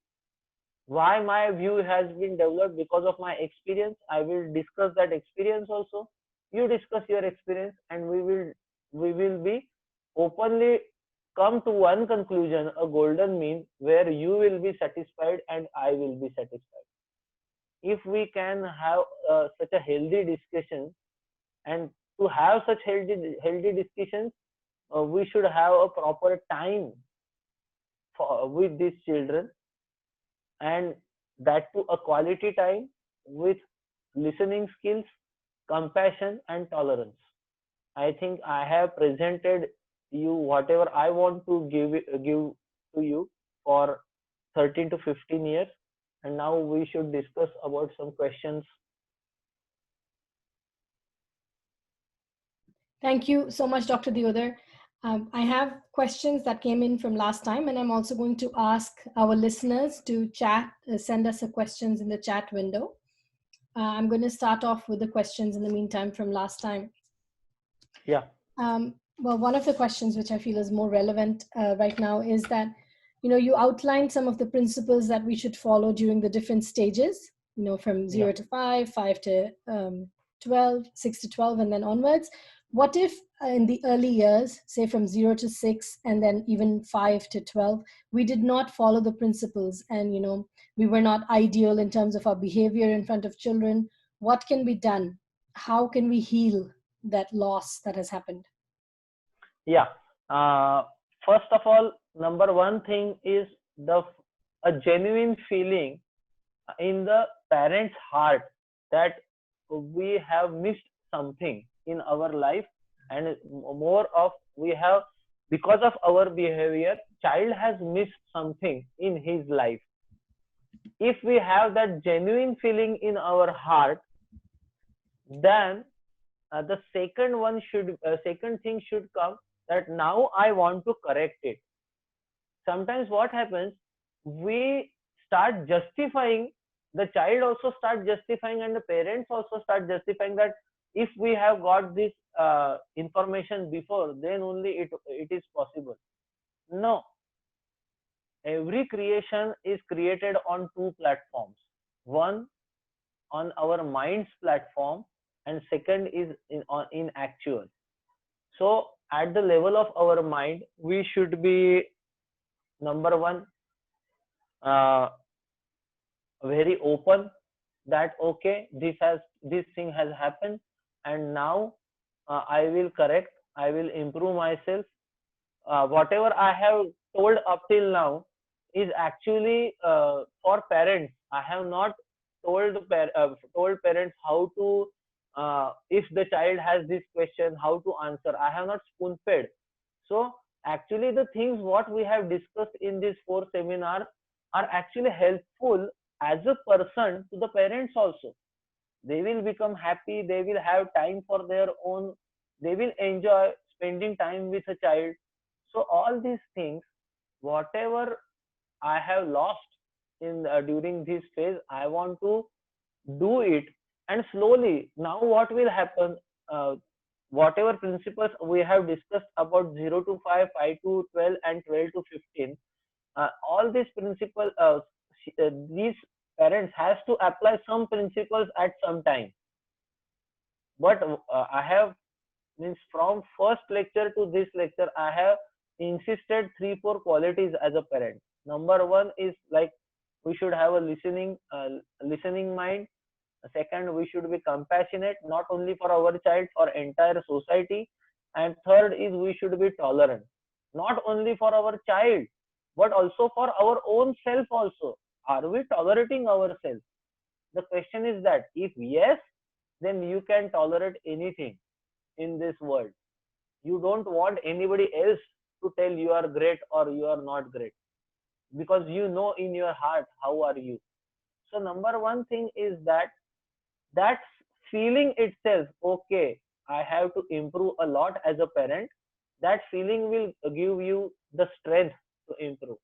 Why my view has been developed? Because of my experience. I will discuss that experience also. You discuss your experience, and we will be openly come to one conclusion, a golden mean, where you will be satisfied and I will be satisfied. If we can have such a healthy discussion, and to have such healthy discussions, we should have a proper time with these children, and that to a quality time with listening skills, compassion, and tolerance. I think I have presented you whatever I want to give to you for 13 to 15 years, and now we should discuss about some questions. Thank you so much, Dr. Deodar. I have questions that came in from last time, and I'm also going to ask our listeners to send us the questions in the chat window. I'm going to start off with the questions in the meantime from last time. Yeah. Well, one of the questions which I feel is more relevant right now is that, you outlined some of the principles that we should follow during the different stages, from 0 to 5, 5 to 12, 6 to 12, and then onwards. What if in the early years, say from 0 to 6, and then even 5 to 12, we did not follow the principles, and, we were not ideal in terms of our behavior in front of children? What can be done? How can we heal that loss that has happened? Yeah. First of all, number one thing is a genuine feeling in the parent's heart that we have missed something in our life, and more of we have, because of our behavior, child has missed something in his life. If we have that genuine feeling in our heart, then the second thing should come, that now I want to correct it. Sometimes what happens, we start justifying, the child also start justifying, and the parents also start justifying that if we have got this information before, then only it is possible. No, every creation is created on two platforms. One on our mind's platform, and second is in actual. So at the level of our mind, we should be, number one, very open, that okay, this thing has happened, and now I will correct, I will improve myself. Whatever I have told up till now is actually for parents. I have not told parents how to, if the child has this question, how to answer. I have not spoon fed. So actually the things what we have discussed in these 4 seminars are actually helpful as a person to the parents also. They will become happy, they will have time for their own, they will enjoy spending time with a child. So all these things, whatever I have lost in during this phase, I want to do it. And slowly, now what will happen, whatever principles we have discussed about 0 to 5, 5 to 12, and 12 to 15, all these principles, these parents has to apply some principles at some time. But I have, means from first lecture to this lecture, I have insisted 3-4 qualities as a parent. Number one is like, we should have a listening mind. Second, we should be compassionate, not only for our child, for entire society. And third is, we should be tolerant, not only for our child, but also for our own self also. Are we tolerating ourselves? The question is that if yes, then you can tolerate anything in this world. You don't want anybody else to tell you are great or you are not great. because you know in your heart how are you. So number one thing is that feeling itself, okay, I have to improve a lot as a parent. That feeling will give you the strength to improve.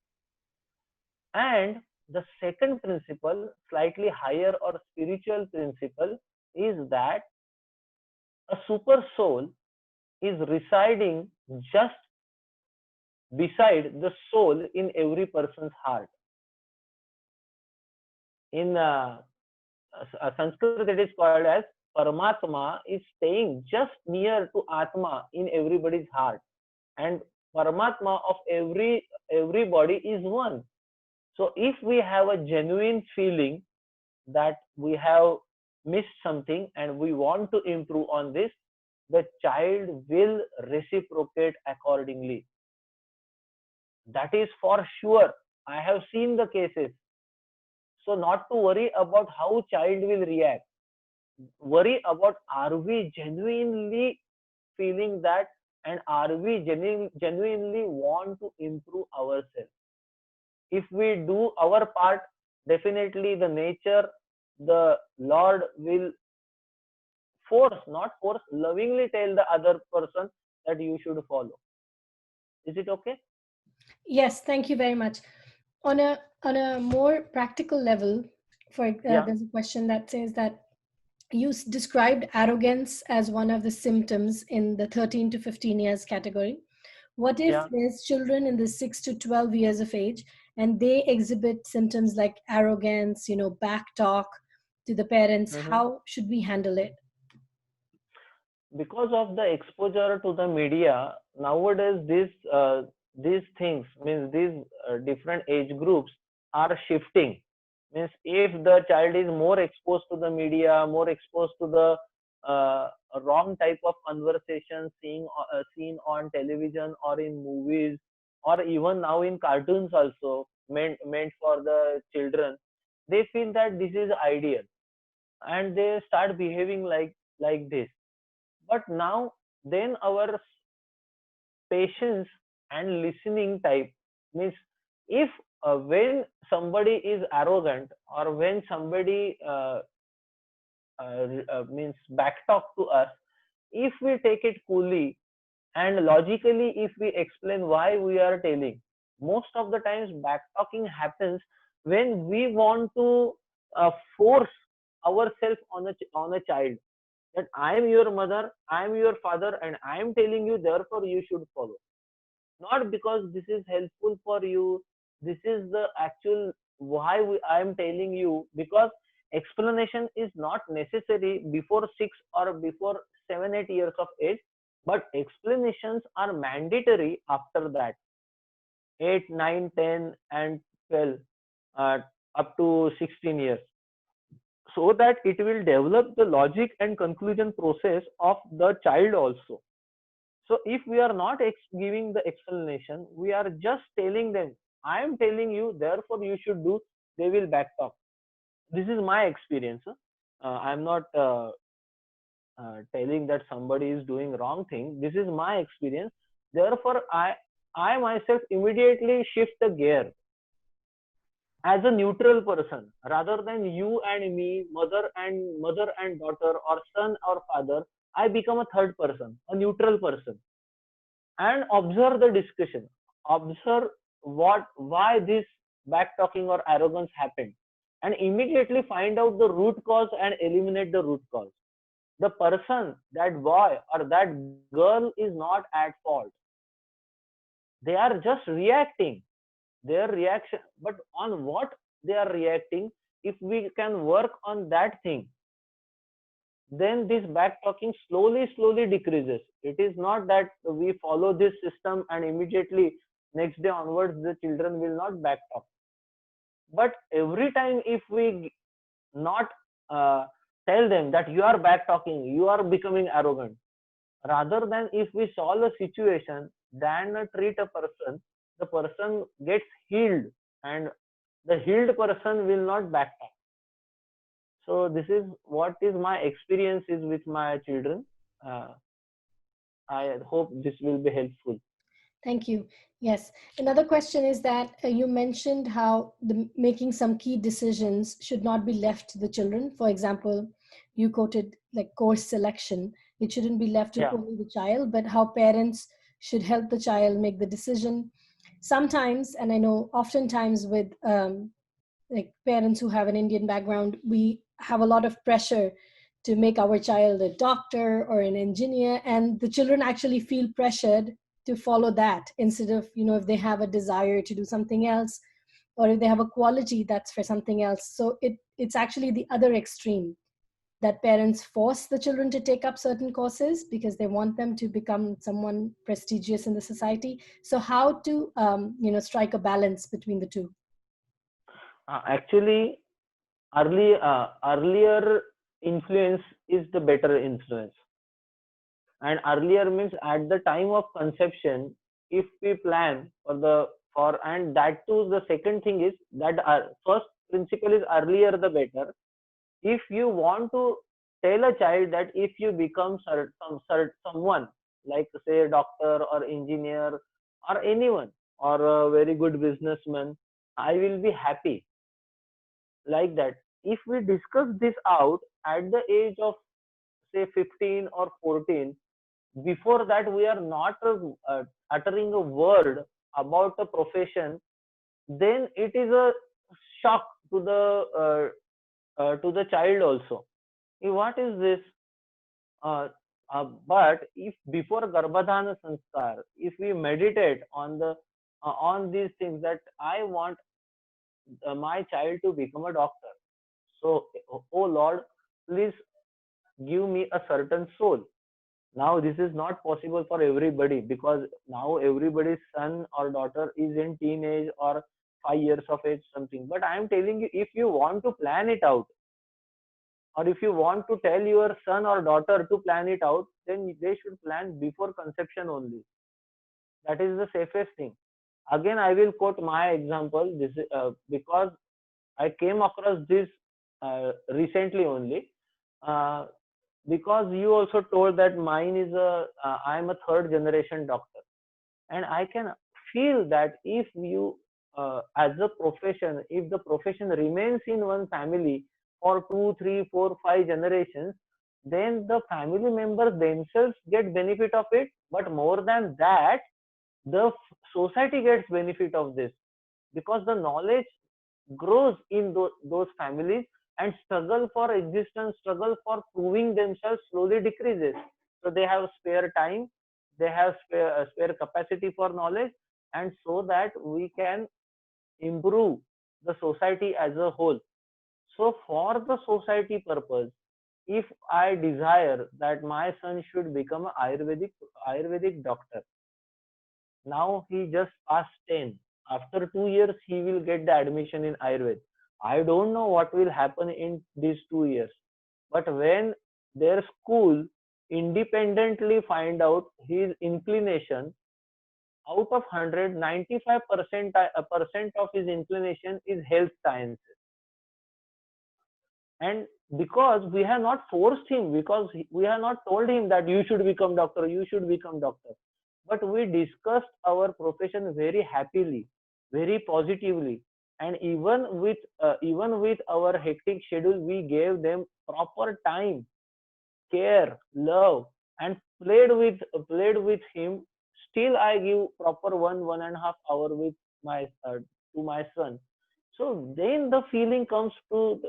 And the second principle, slightly higher or spiritual principle, is that a super soul is residing just beside the soul in every person's heart. In Sanskrit, it is called as Paramatma is staying just near to Atma in everybody's heart, and Paramatma of everybody is one. So if we have a genuine feeling that we have missed something and we want to improve on this, the child will reciprocate accordingly. That is for sure. I have seen the cases. So not to worry about how child will react. Worry about, are we genuinely feeling that, and are we genuinely want to improve ourselves. If we do our part, definitely the nature, the Lord will force, not force, lovingly tell the other person that you should follow. Is it okay? Yes, thank you very much. On a more practical level, Yeah, there's a question that says that you described arrogance as one of the symptoms in the 13 to 15 years category. What if yeah. there's children in the 6 to 12 years of age and they exhibit symptoms like arrogance, back talk to the parents? Mhm. How should we handle it? Because of the exposure to the media nowadays, these things, means these different age groups are shifting. Means if the child is more exposed to the media, more exposed to the uh, wrong type of conversation seen on television or in movies, or even now in cartoons also meant for the children, they feel that this is ideal, and they start behaving like this. But now, then our patience and listening type, means if when somebody is arrogant, or when somebody means backtalk to us, if we take it coolly and logically, if we explain why we are telling, most of the times backtalking happens when we want to force ourselves on a child, that I am your mother, I am your father, and I am telling you, therefore you should follow. Not because this is helpful for you, this is the actual why I am telling you, because explanation is not necessary before 6 or before 7, 8 years of age, but explanations are mandatory after that, 8, 9, 10, and 12, uh, up to 16 years, so that it will develop the logic and conclusion process of the child also. So if we are not giving the explanation, we are just telling them, I am telling you, therefore you should do, they will back off. This is my experience. I'm not telling that somebody is doing wrong thing. This is my experience. Therefore, I myself immediately shift the gear as a neutral person, rather than you and me, mother and daughter, or son or father. I become a third person, a neutral person, and observe the discussion, observe why this back talking or arrogance happened, and immediately find out the root cause and eliminate the root cause. The person, that boy or that girl, is not at fault. They are just reacting, their reaction, but on what they are reacting, if we can work on that thing, then this back talking slowly decreases. It is not that we follow this system and immediately next day onwards the children will not back talk. But every time if we not uh, tell them that you are back talking, you are becoming arrogant, rather than if we solve a situation, then treat a person, the person gets healed, and the healed person will not back talk. So this is what is my experience is with my children. uh, I hope this will be helpful. Thank you. Yes. Another question is that you mentioned how making some key decisions should not be left to the children. For example, you quoted like course selection. It shouldn't be left to Yeah, only the child, but how parents should help the child make the decision. Sometimes, and I know oftentimes with like parents who have an Indian background, we have a lot of pressure to make our child a doctor or an engineer, and the children actually feel pressured to follow that instead of, if they have a desire to do something else, or if they have a quality that's for something else. So it's actually the other extreme, that parents force the children to take up certain courses because they want them to become someone prestigious in the society. So how to strike a balance between the two? actually, earlier influence is the better influence. And earlier means at the time of conception, if we plan for, and that too, the second thing is that our first principle is earlier the better. If you want to tell a child that if you become someone like say a doctor or engineer or anyone or a very good businessman, I will be happy, like that. If we discuss this out at the age of say 15 or 14, before that we are not uttering a word about a profession, then it is a shock to the child also. What is this? But if before Garbhadhana Sanskar, if we meditate on these things, that I want my child to become a doctor. So, oh Lord, please give me a certain soul. Now, this is not possible for everybody, because now everybody's son or daughter is in teenage or 5 years of age, something. But I am telling you, if you want to plan it out, or if you want to tell your son or daughter to plan it out, then they should plan before conception only. That is the safest thing. Again, I will quote my example. This is, because I came across this recently only. Uh, because you also told that mine is I am a third generation doctor, and I can feel that if you as a profession, if the profession remains in one family for 2, 3, 4, 5 generations, then the family members themselves get benefit of it, but more than that, the society gets benefit of this, because the knowledge grows in those families, and struggle for existence, struggle for proving themselves slowly decreases. So they have spare time, they have spare capacity for knowledge, and so that we can improve the society as a whole. So for the society purpose, if I desire that my son should become an Ayurvedic doctor, now he just passed 10. After 2 years, he will get the admission in Ayurveda. I don't know what will happen in these 2 years. But when their school independently find out his inclination, out of 100, 95% percent of his inclination is health sciences. And because we have not forced him, because we have not told him that you should become doctor, you should become doctor, but we discussed our profession very happily, very positively, and even with our hectic schedule, we gave them proper time, care, love, and played with him. Still, I give proper 1.5 hour with my to my son. So then the feeling comes to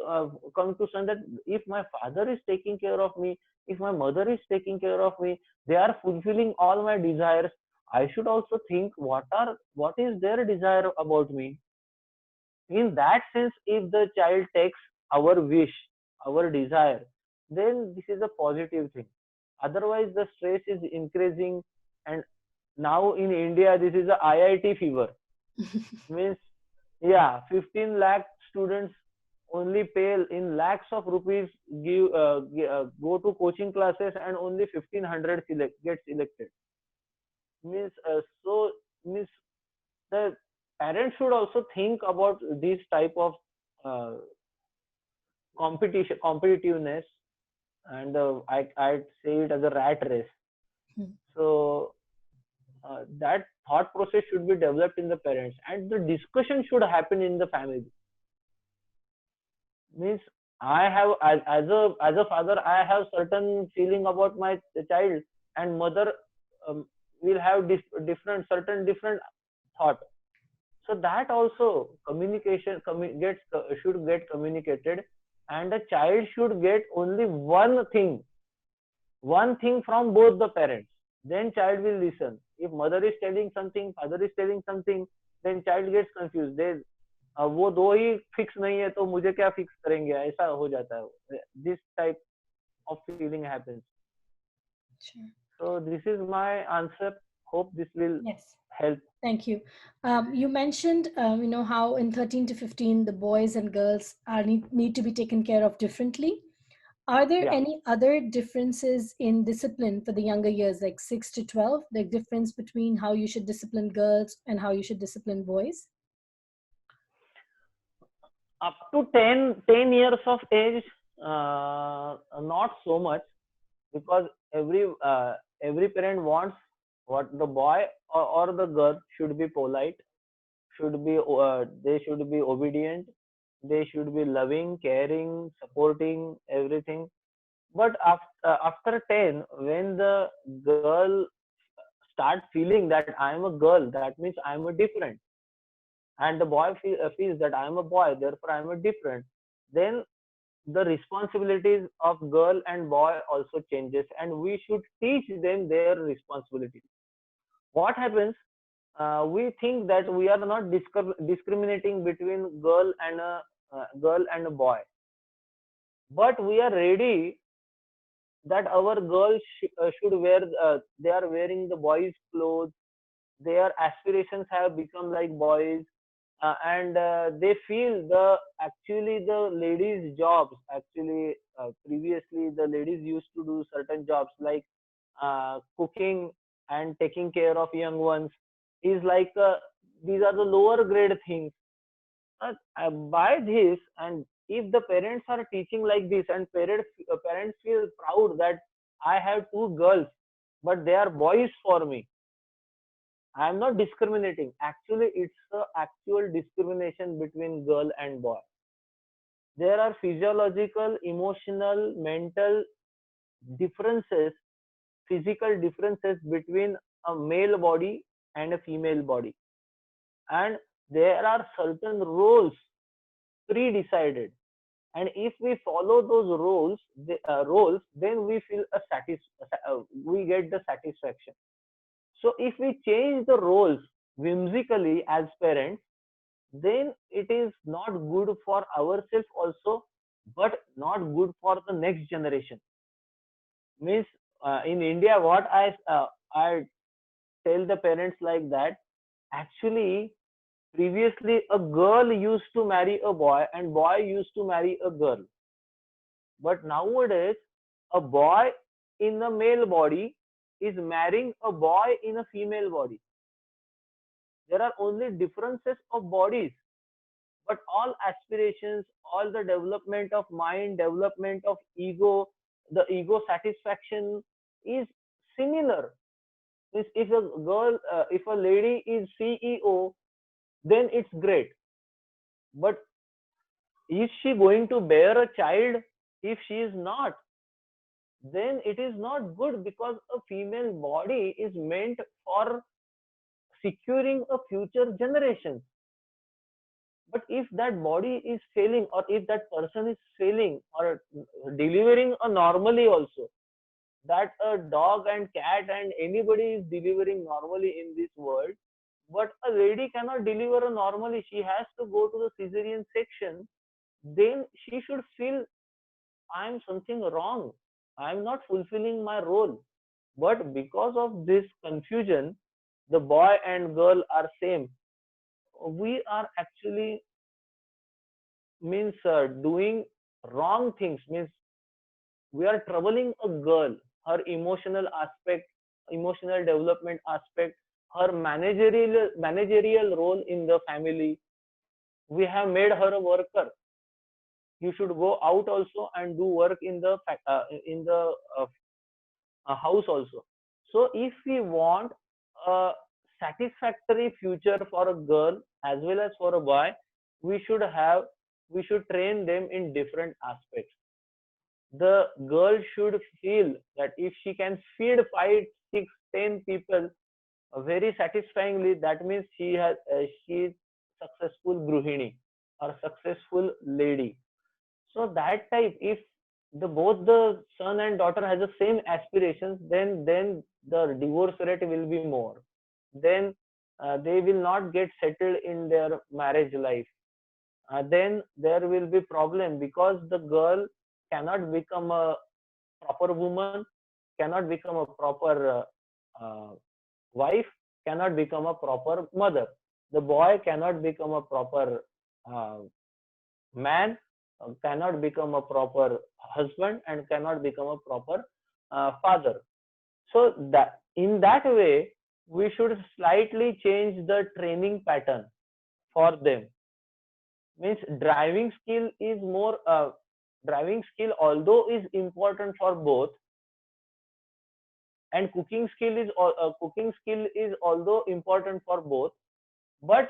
son, that if my father is taking care of me, if my mother is taking care of me, they are fulfilling all my desires. I should also think what is their desire about me. In that sense, if the child takes our wish, our desire, then this is a positive thing. Otherwise, the stress is increasing, and now in India, this is a IIT fever. Means, yeah, 15 lakh students only pay in lakhs of rupees, go to coaching classes, and only 1500 get selected. Means means the parents should also think about this type of uh, competitiveness, and I'd say it as a rat race. So that thought process should be developed in the parents, and the discussion should happen in the family. Means I have, as a father, I have certain feeling about my child, and mother will have different thought. So that also communication should get communicated, and the child should get only one thing from both the parents. Then child will listen. If mother is telling something, father is telling something, then child gets confused. वो दो ही fix नहीं है तो मुझे क्या fix करेंगे, ऐसा हो जाता है. This type of feeling happens. Sure. So this is my answer. Hope this will Yes. help. Thank you. You mentioned, how in 13 to 15, the boys and girls need to be taken care of differently. Are there Yeah. any other differences in discipline for the younger years, like 6 to 12, the difference between how you should discipline girls and how you should discipline boys? Up to 10 years of age, not so much, because every parent wants what the boy or the girl should be polite, they should be obedient, they should be loving, caring, supporting everything. But after 10, when the girl start feeling that I am a girl, that means I am a different, and the boy feels that I am a boy, therefore I am a different, then the responsibilities of girl and boy also changes, and we should teach them their responsibilities. What happens, we think that we are not discriminating between girl and a boy, but we are ready that our girls should wear, they are wearing the boys clothes, their aspirations have become like boys, and they feel the ladies jobs, actually previously the ladies used to do certain jobs like cooking and taking care of young ones, is like these are the lower grade things. By this, and if the parents are teaching like this, and parents feel proud that I have two girls but they are boys for me, I am not discriminating. Actually, it's the actual discrimination between girl and boy. There are physiological, emotional, mental differences, physical differences between a male body and a female body. And there are certain roles pre-decided. And if we follow those roles, then we feel we get the satisfaction. So if we change the roles whimsically as parents, then it is not good for ourselves also, but not good for the next generation. Means in India, what I tell the parents like that. Actually, previously a girl used to marry a boy and boy used to marry a girl. But nowadays, a boy in a male body is marrying a boy in a female body. There are only differences of bodies, but all aspirations, all the development of mind, development of ego, the ego satisfaction is similar. If a girl, if a lady is CEO, then it's great. But is she going to bear a child? If she is not, then it is not good, because a female body is meant for securing a future generation. But if that body is failing, or if that person is failing or delivering a normally also, that a dog and cat and anybody is delivering normally in this world, but a lady cannot deliver normally, she has to go to the cesarean section, then she should feel I am something wrong, I am not fulfilling my role. But because of this confusion, the boy and girl are same, we are actually means doing wrong things, means we are troubling a girl, her emotional development aspect, her managerial role in the family. We have made her a worker. You should go out also and do work in the house also. So if we want a satisfactory future for a girl as well as for a boy, we should have, we should train them in different aspects. The girl should feel that if she can feed 5, 6, 10 people very satisfyingly, that means she is successful gruhini or successful lady. So that type, if the both the son and daughter has the same aspirations, then the divorce rate will be more. Then they will not get settled in their marriage life. Then there will be problem because the girl cannot become a proper woman, cannot become a proper wife, cannot become a proper mother. The boy cannot become a proper uh, man, cannot become a proper husband, and cannot become a proper father. So that in that way, we should slightly change the training pattern for them. Means driving skill although is important for both, and cooking skill is although important for both, but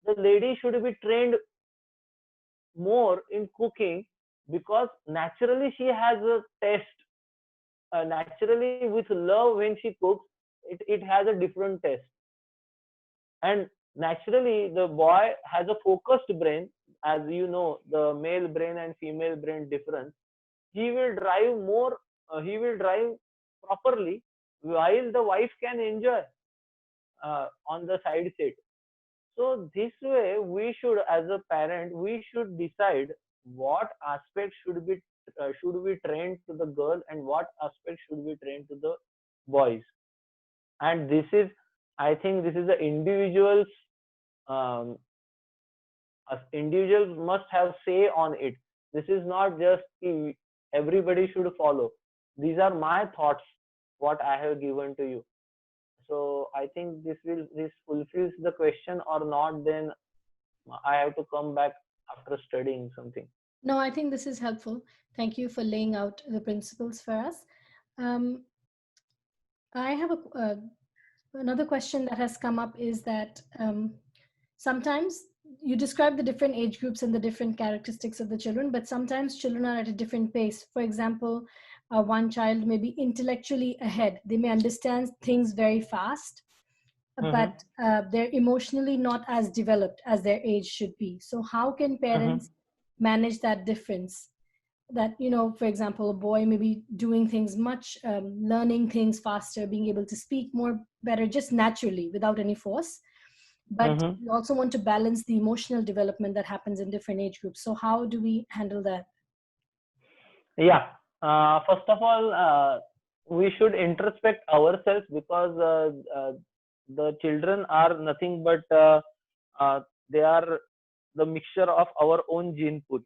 the lady should be trained more in cooking because naturally she has a taste. Naturally, with love, when she cooks, it has a different taste. And naturally, the boy has a focused brain. As you know, the male brain and female brain difference. He will drive more. He will drive properly, while the wife can enjoy on the side seat. So this way, we should, as a parent, we should decide what aspect should be trained to the girl and what aspect should be trained to the boys. And this is, I think, this is the um, individuals must have say on it. This is not just everybody should follow. These are my thoughts, what I have given to you. So I think this fulfills the question or not. Then I have to come back after studying something. No, I think this is helpful. Thank you for laying out the principles for us. Um, I have another question that has come up is that sometimes you describe the different age groups and the different characteristics of the children, but sometimes children are at a different pace. For example, one child may be intellectually ahead. They may understand things very fast, Mm-hmm. but they're emotionally not as developed as their age should be. So how can Mm-hmm. parents manage that difference? That, for example, a boy may be doing things much, learning things faster, being able to speak more better just naturally without any force, but Mm-hmm. we also want to balance the emotional development that happens in different age groups. So how do we handle that? Yeah. First of all, we should introspect ourselves because the children are nothing but they are the mixture of our own gene pool.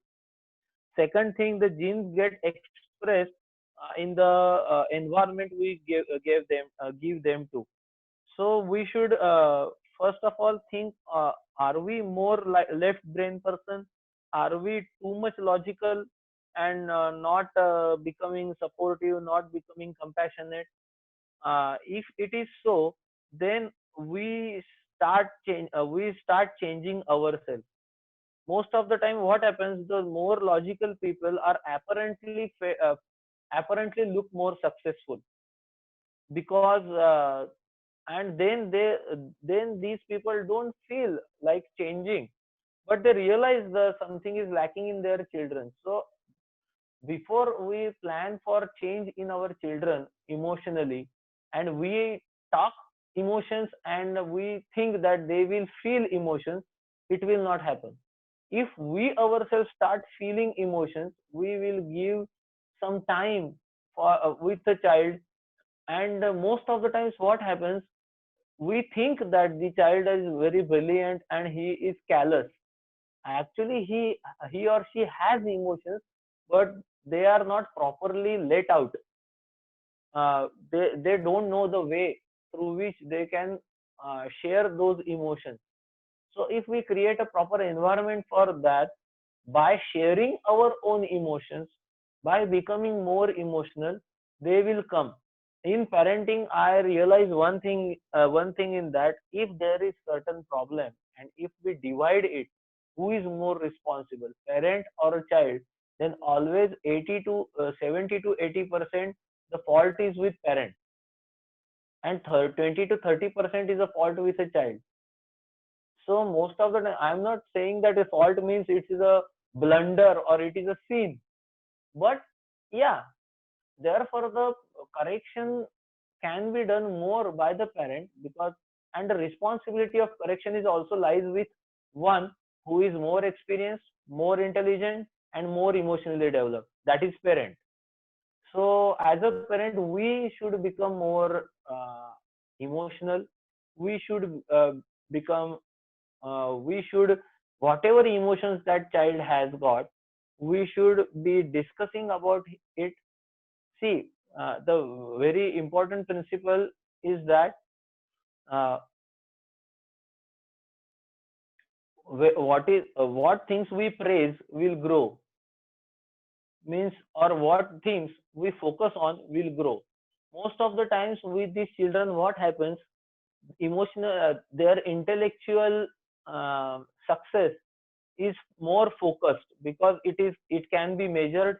Second thing, the genes get expressed in the environment we give them to. So we should first of all think: are we more like left brain person? Are we too much logical and not becoming supportive, not becoming compassionate? If it is so, then we start changing ourselves. Most of the time, what happens? The more logical people are apparently look more successful because and then these people don't feel like changing, but they realize that something is lacking in their children. So before we plan for change in our children emotionally, and we talk emotions and we think that they will feel emotions, it will not happen. If we ourselves start feeling emotions, we will give some time for with the child. And most of the times what happens, we think that the child is very brilliant and he is callous. Actually, he or she has emotions, but they are not properly let out. They don't know the way through which they can share those emotions. So if we create a proper environment for that, by sharing our own emotions, by becoming more emotional, they will come. in parenting, I realize one thing in that, if there is certain problem and if we divide it, who is more responsible, parent or a child, then always 70 to 80% the fault is with parent, and 20 to 30% is a fault with a child. So most of the time, I'm not saying that a fault means it is a blunder or it is a sin, but yeah, therefore the correction can be done more by the parent, because and the responsibility of correction is also lies with one who is more experienced, more intelligent, and more emotionally developed, that is parent. So as a parent, we should become more emotional. We should become we should, whatever emotions that child has got, we should be discussing about it. See, the very important principle is that uh, what things we praise will grow, means, or what things we focus on will grow. Most of the times with these children, what happens, emotional their intellectual success is more focused, because it can be measured,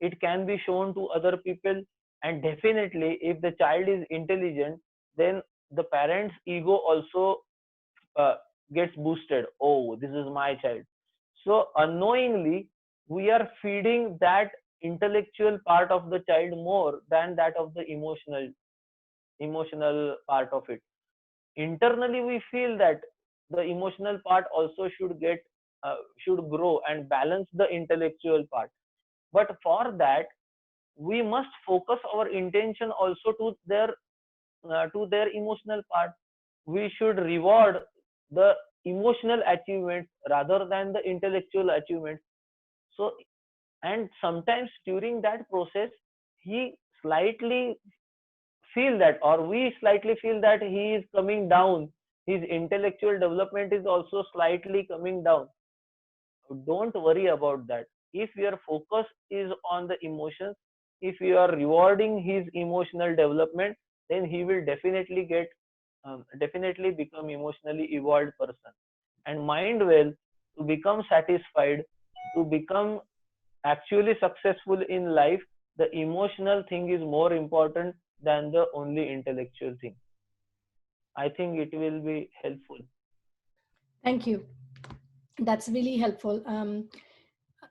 it can be shown to other people, and definitely if the child is intelligent, then the parents ego also uh, gets boosted. Oh, this is my child. So unknowingly we are feeding that intellectual part of the child more than that of the emotional part of it. Internally we feel that the emotional part also should grow and balance the intellectual part, but for that we must focus our intention also to their emotional part. We should reward the emotional achievements rather than the intellectual achievements. So, and sometimes during that process, he slightly feel that, or we slightly feel that he is coming down, his intellectual development is also slightly coming down. Don't worry about that. If your focus is on the emotions, if you are rewarding his emotional development, then he will definitely become emotionally evolved person. And mind well, to become satisfied, to become actually successful in life, the emotional thing is more important than the only intellectual thing. I think it will be helpful. Thank you. That's really helpful.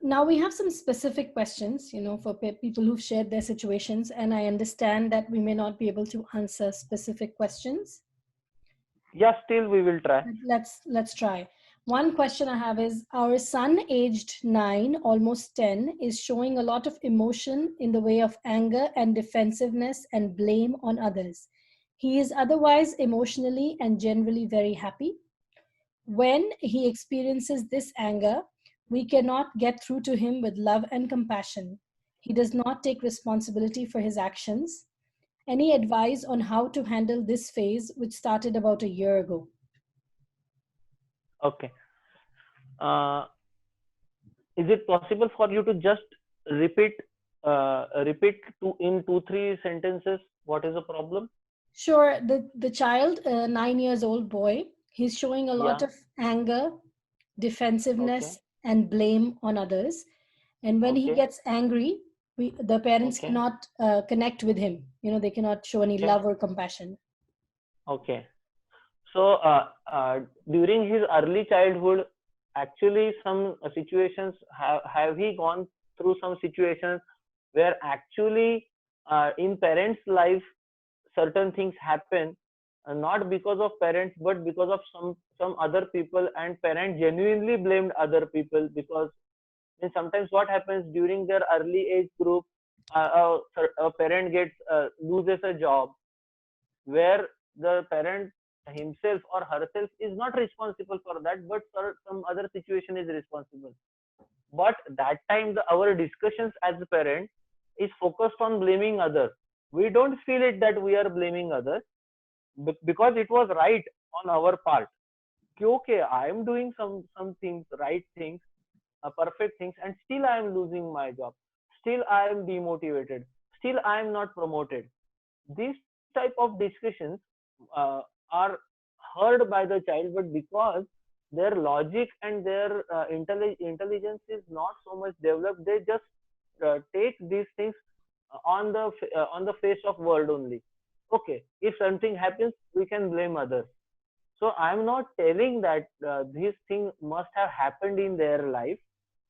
Now we have some specific questions, for people who've shared their situations, and I understand that we may not be able to answer specific questions. Yeah, still we will try. But let's try. One question I have is, our son aged 9, almost 10, is showing a lot of emotion in the way of anger and defensiveness and blame on others. He is otherwise emotionally and generally very happy. When he experiences this anger, we cannot get through to him with love and compassion. He does not take responsibility for his actions. Any advice on how to handle this phase, which started about a year ago? Okay. Uh, is it possible for you to just repeat repeat in 2 3 sentences what is the problem? Sure, the child, a 9 years old boy, he's showing a lot Yeah. of anger, Okay. defensiveness, and blame on others. And when he Okay. gets angry, the parents Okay. cannot connect with him. They cannot show any Okay. love or compassion. Okay. So during his early childhood, actually some situations, have he gone through some situations where actually in parents life certain things happen, not because of parents but because of some other people, and parents genuinely blamed other people, because then sometimes what happens during their early age group, a parent gets loses a job, where the parent himself or herself is not responsible for that, but for some other situation is responsible. But that time our discussions as a parent is focused on blaming others. We don't feel it that we are blaming others, because it was right on our part. Okay, I am doing some things, right things, perfect things, and still I am losing my job, still I am demotivated, still I am not promoted. these type of discussions are heard by the child, but because their logic and their intelligence is not so much developed, they just take these things on the face of world only. Okay, if something happens, we can blame others. So I'm not telling that this thing must have happened in their life,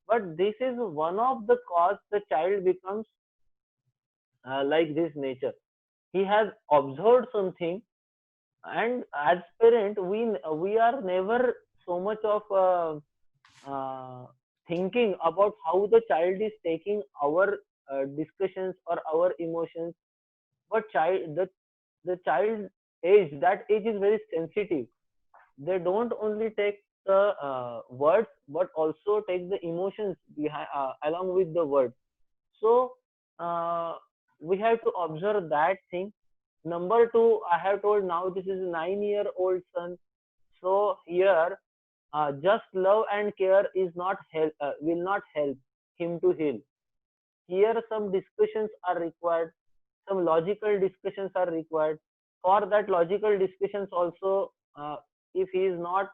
but this is one of the cause the child becomes like this nature. He has observed something, and as parent, we are never so much of thinking about how the child is taking our discussions or our emotions. But the child age, that age is very sensitive. They don't only take the words, but also take the emotions behind along with the words. So uh, we have to observe that thing. Number two, I have told, now this is a 9-year-old son. So here, just love and care is not help, will not help him to heal. Here, some discussions are required, some logical discussions are required. For that logical discussions also, if he is not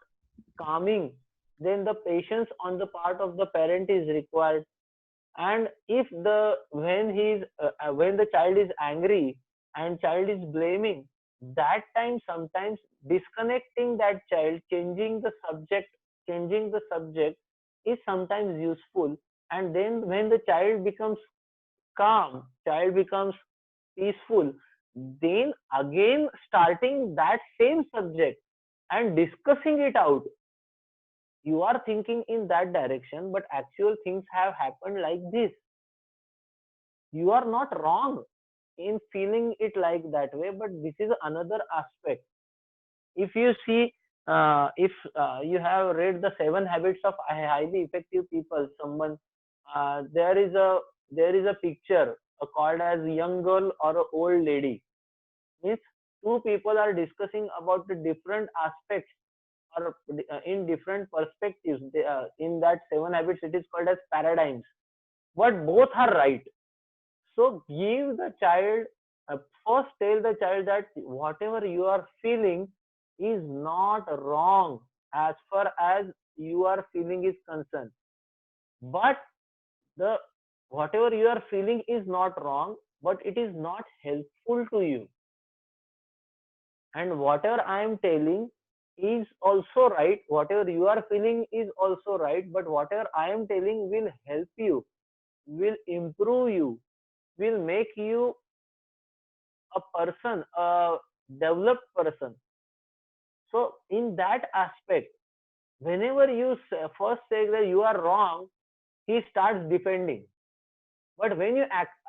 calming, then the patience on the part of the parent is required. And if the when the child is angry and child is blaming, that time sometimes disconnecting that child, changing the subject is sometimes useful. And then when the child becomes calm, child becomes peaceful, then again starting that same subject and discussing it out. You are thinking in that direction, but actual things have happened like this. You are not wrong in feeling it like that way, but this is another aspect. If you see, if you have read the 7 habits of highly effective people, someone there is a picture called as young girl or a old lady. Means two people are discussing about the different aspects or in different perspectives. In that 7 habits, it is called as paradigms, but both are right. So give the child, first tell the child that whatever you are feeling is not wrong as far as you are feeling is concerned. But the whatever you are feeling is not wrong, but it is not helpful to you. And whatever I am telling is also right. Whatever you are feeling is also right, but whatever I am telling will help you, will improve you, will make you a person, a developed person. So in that aspect, whenever you first say that you are wrong, he starts defending. But when you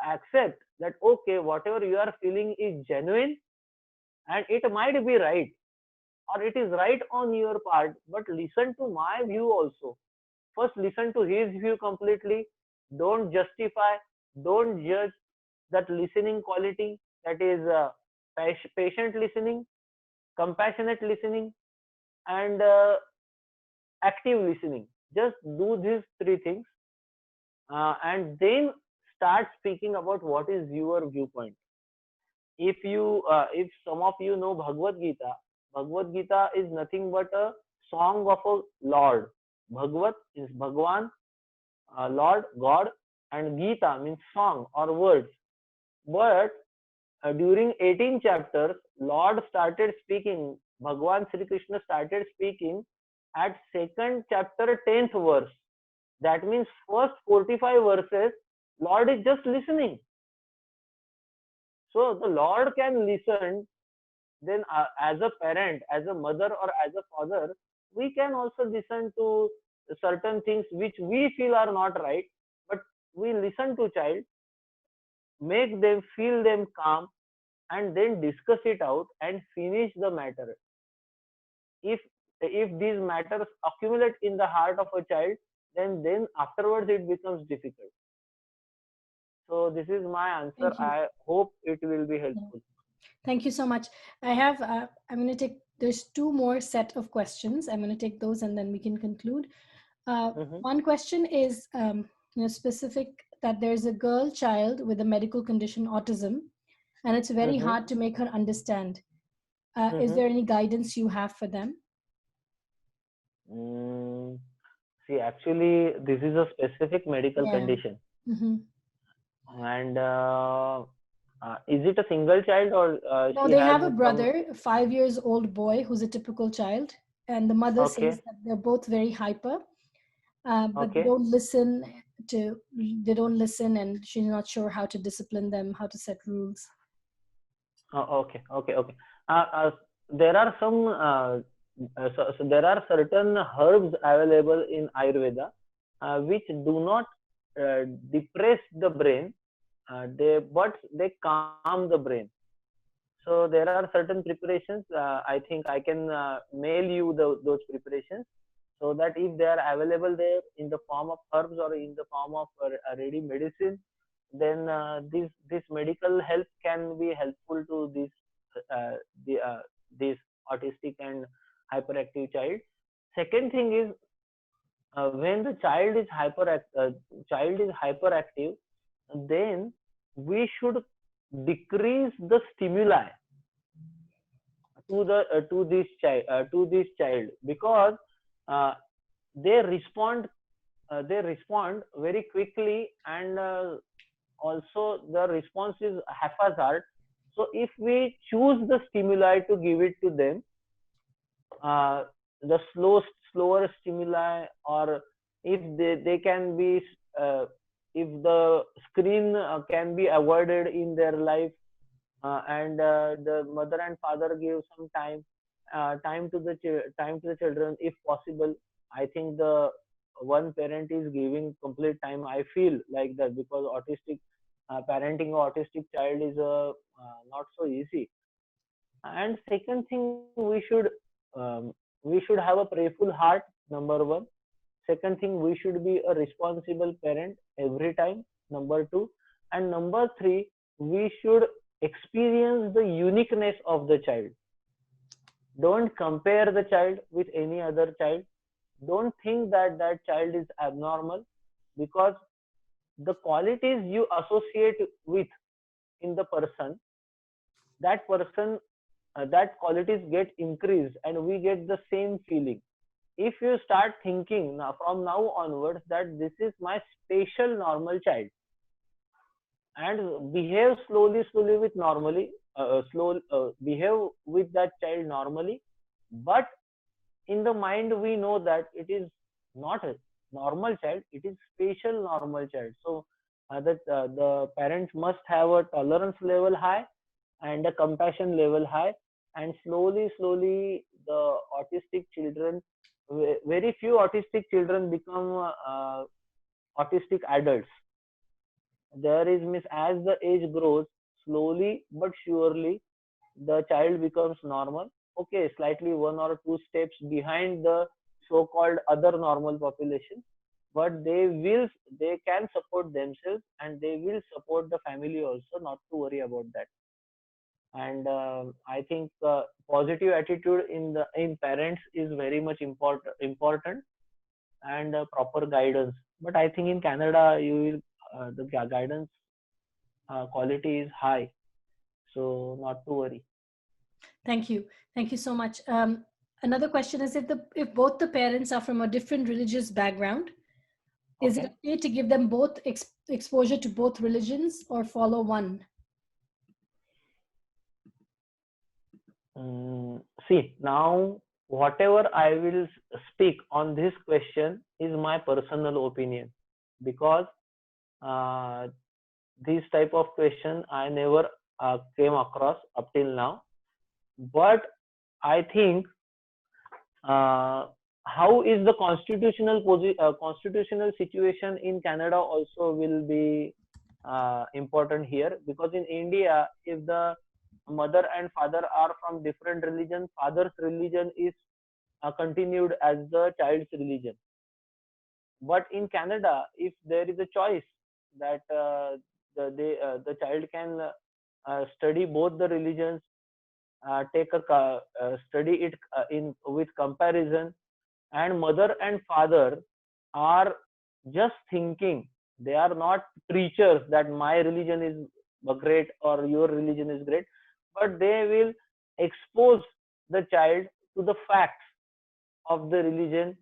accept that okay, whatever you are feeling is genuine and it might be right, or it is right on your part, but listen to my view also. First listen to his view completely. Don't justify, don't judge. That listening quality, that is patient listening, compassionate listening, and active listening. Just do these three things, and then start speaking about what is your viewpoint. If some of you know Bhagavad Gita, Bhagavad Gita is nothing but a song of a Lord. Bhagavad is Bhagwan, Lord, God, and Gita means song or words. But during 18 chapters, Lord started speaking, Bhagwan Sri Krishna started speaking at second chapter 10th verse. That means first 45 verses, Lord is just listening. So the Lord can listen. Then as a parent, as a mother or as a father, we can also listen to certain things which we feel are not right, but we listen to child, make them feel them calm, and then discuss it out and finish the matter. If these matters accumulate in the heart of a child, then afterwards it becomes difficult. So this is my answer. Thank you. I hope it will be Yeah. helpful. Thank you so much. I'm going to take, there's two more set of questions. I'm going to take those and then we can conclude. One question is, specific, that there's a girl child with a medical condition, autism, and it's very Mm-hmm. hard to make her understand. Is Mm-hmm. there any guidance you have for them? Mm, see, actually, this is a specific medical Yeah. condition, Hmm. and is it a single child, or No, she they has have a some? brother, a 5 years old boy, who's a typical child, and the mother says Okay, that they're both very hyper, but okay. to they don't listen, and she's not sure how to discipline them, how to set rules. Okay, okay, okay. There are some, so there are certain herbs available in Ayurveda, which do not depress the brain, but they calm the brain. So there are certain preparations. I think I can mail you those preparations, so that if they are available there in the form of herbs or in the form of a ready medicine, then this medical help can be helpful to uh, the this autistic and hyperactive child. Second thing is, when the child is hyperactive, then we should decrease the stimuli to this child, because uh, they respond they respond very quickly, and also the response is haphazard. So if we choose the stimuli to give it to them, uh, the slower stimuli, or if they can be, uh, if the screen can be avoided in their life, and the mother and father give some time to the children if possible. I think the one parent is giving complete time, I feel like that, because autistic parenting an autistic child is not so easy. And second thing, we should have a prayerful heart, number one. Second thing, we should be a responsible parent every time, number two. And number three, we should experience the uniqueness of the child. Don't compare the child with any other child. Don't think that that child is abnormal, because the qualities you associate with in the person, that person, that qualities get increased, and we get the same feeling. If you start thinking now, from now onwards, that this is my special normal child, and behave slowly with normally, behave with that child normally, but in the mind we know that it is not a normal child, it is special normal child. So that the parents must have a tolerance level high and a compassion level high, and slowly the autistic children, very few autistic children become autistic adults. There is, miss, as the age grows, slowly but surely the child becomes normal. Okay, slightly one or two steps behind the so called other normal population, but they can support themselves, and they will support the family also, not to worry about that. And I think positive attitude in parents is very much important, and proper guidance. But I think in Canada, you will the guidance quality is high, so not to worry. Thank you. Thank you so much. Another question is, if both the parents are from a different religious background, is it Okay. okay to give them both exposure to both religions, or follow one? See, now whatever I will speak on this question is my personal opinion, because uh, this type of question I never came across up till now. But I think, uh, how is the constitutional situation in Canada also will be important here, because in India, if the mother and father are from different religion, father's religion is continued as the child's religion. But in Canada, if there is a choice that the child can study both the religions, study it in with comparison, and mother and father are just thinking, they are not preachers that my religion is great or your religion is great, but they will expose the child to the facts of the religion,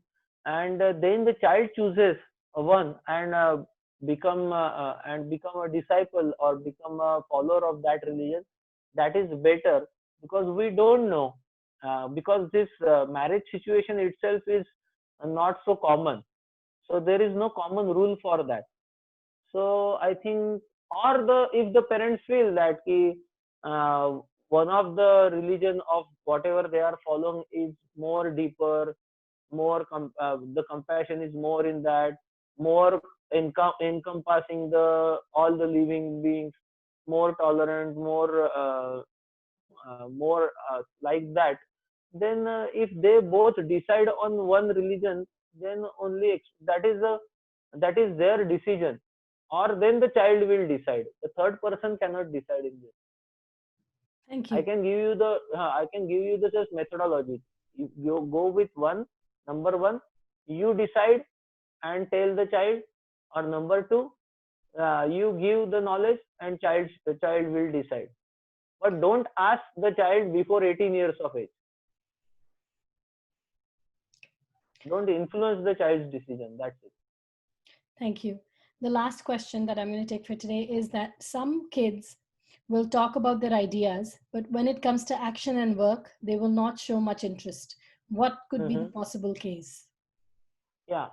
and then the child chooses one and become a disciple or become a follower of that religion. That is better, because we don't know, because this marriage situation itself is not so common, so there is no common rule for that. So I think, or the if the parents feel that one of the religion of whatever they are following is more deeper, the compassion is more in that, more encompassing the all the living beings, more tolerant, more like that, then if they both decide on one religion, then only that is their decision, or then the child will decide. The third person cannot decide in this. Thank I you. can give you the I can give you the just methodology. You go with one. Number one, you decide and tell the child, or number two, you give the knowledge and the child will decide. But don't ask the child before 18 years of age. Don't influence the child's decision. That's it. Thank you. The last question that I'm going to take for today is that some kids will talk about their ideas, but when it comes to action and work, they will not show much interest. What could be the Hmm. possible case? Yeah,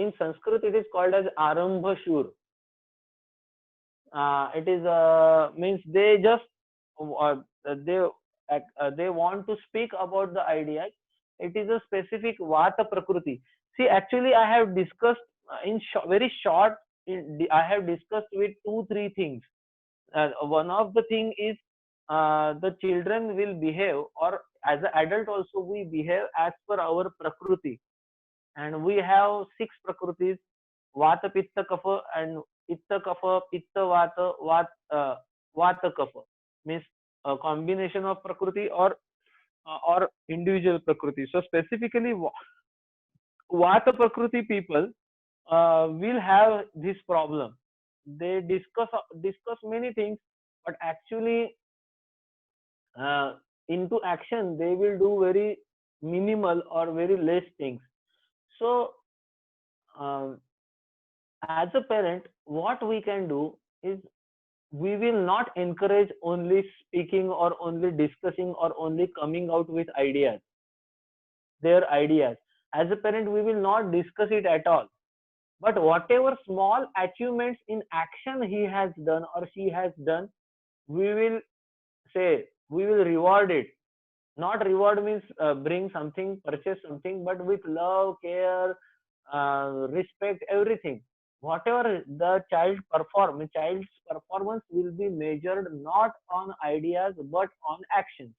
in Sanskrit it is called as Arambha Shur. It is means they just they they want to speak about the idea. It is a specific Vata Prakriti. See, actually, I have discussed very short. I have discussed with two three things. One of the thing is the children will behave, or as an adult also we behave as per our Prakriti, and we have six Prakritis: Vata, Pitta, Kapha, and Pitta, Kapha, Pitta, Vata, Vata, Kapha. Means a combination of Prakriti, or individual Prakriti. So specifically, Vata Prakriti people will have this problem. They discuss many things, but actually into action they will do very minimal or very less things. So um, as a parent, what we can do is, we will not encourage only speaking or only discussing or only coming out with their ideas. As a parent, we will not discuss it at all. But whatever small achievements in action he has done or she has done, we will say, we will reward it. Not reward means bring something, purchase something, but with love, care, respect, everything. Whatever the child's performance will be measured not on ideas but on actions.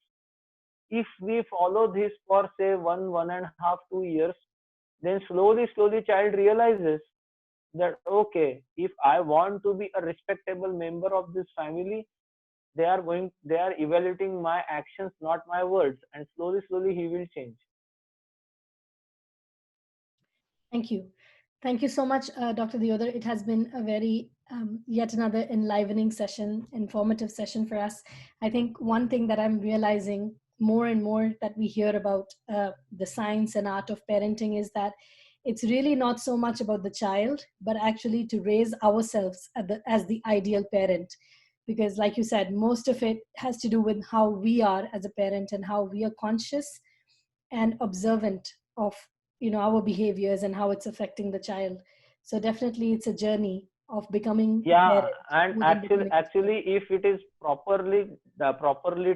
If we follow this for say 1.5, 2 years, then slowly child realizes that, okay, if I want to be a respectable member of this family, they are evaluating my actions, not my words, and slowly he will change. Thank you. Thank you so much, Dr. Deodar. It has been a very, yet another enlivening session, informative session for us. I think one thing that I'm realizing more and more that we hear about the science and art of parenting is that it's really not so much about the child, but actually to raise ourselves as the ideal parent. Because, like you said, most of it has to do with how we are as a parent and how we are conscious and observant of our behaviors and how it's affecting the child. So definitely it's a journey of becoming a Yeah, parent and more than becoming a child. actually, if it is properly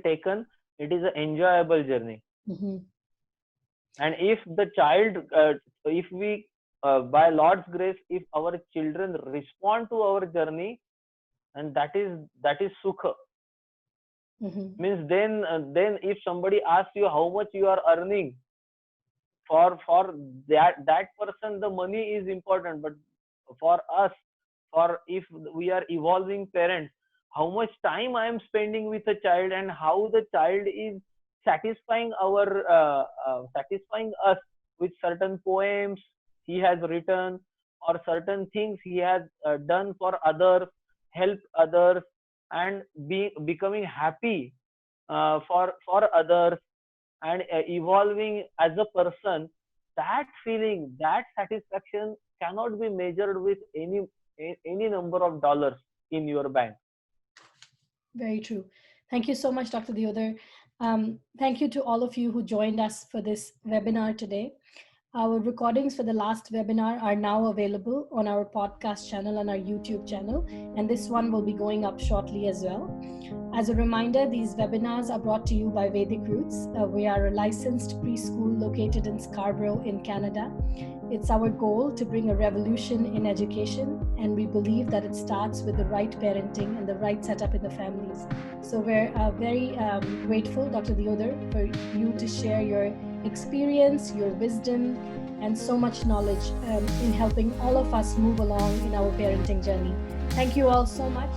taken, it is an enjoyable journey. Mhm. And if the child, if we, by Lord's grace, if our children respond to our journey, and that is sukha. Mhm. Means then if somebody asks you how much you are earning, for that person the money is important, but for us, for if we are evolving parents, how much time I am spending with a child, and how the child is satisfying us with certain poems he has written, or certain things he has done for others, help others, and becoming happy for others, and evolving as a person, that feeling, that satisfaction cannot be measured with any number of dollars in your bank. Very true. Thank you so much, Dr. Deodhar. Thank you to all of you who joined us for this webinar today. Our recordings for the last webinar are now available on our podcast channel and our YouTube channel, and this one will be going up shortly as well. As a reminder, these webinars are brought to you by Vedic Roots. We are a licensed preschool located in Scarborough in Canada. It's our goal to bring a revolution in education, and we believe that it starts with the right parenting and the right setup in the families. So we're very grateful, Dr. Deodhar, for you to share your experience, your wisdom, and so much knowledge in helping all of us move along in our parenting journey. Thank you all so much.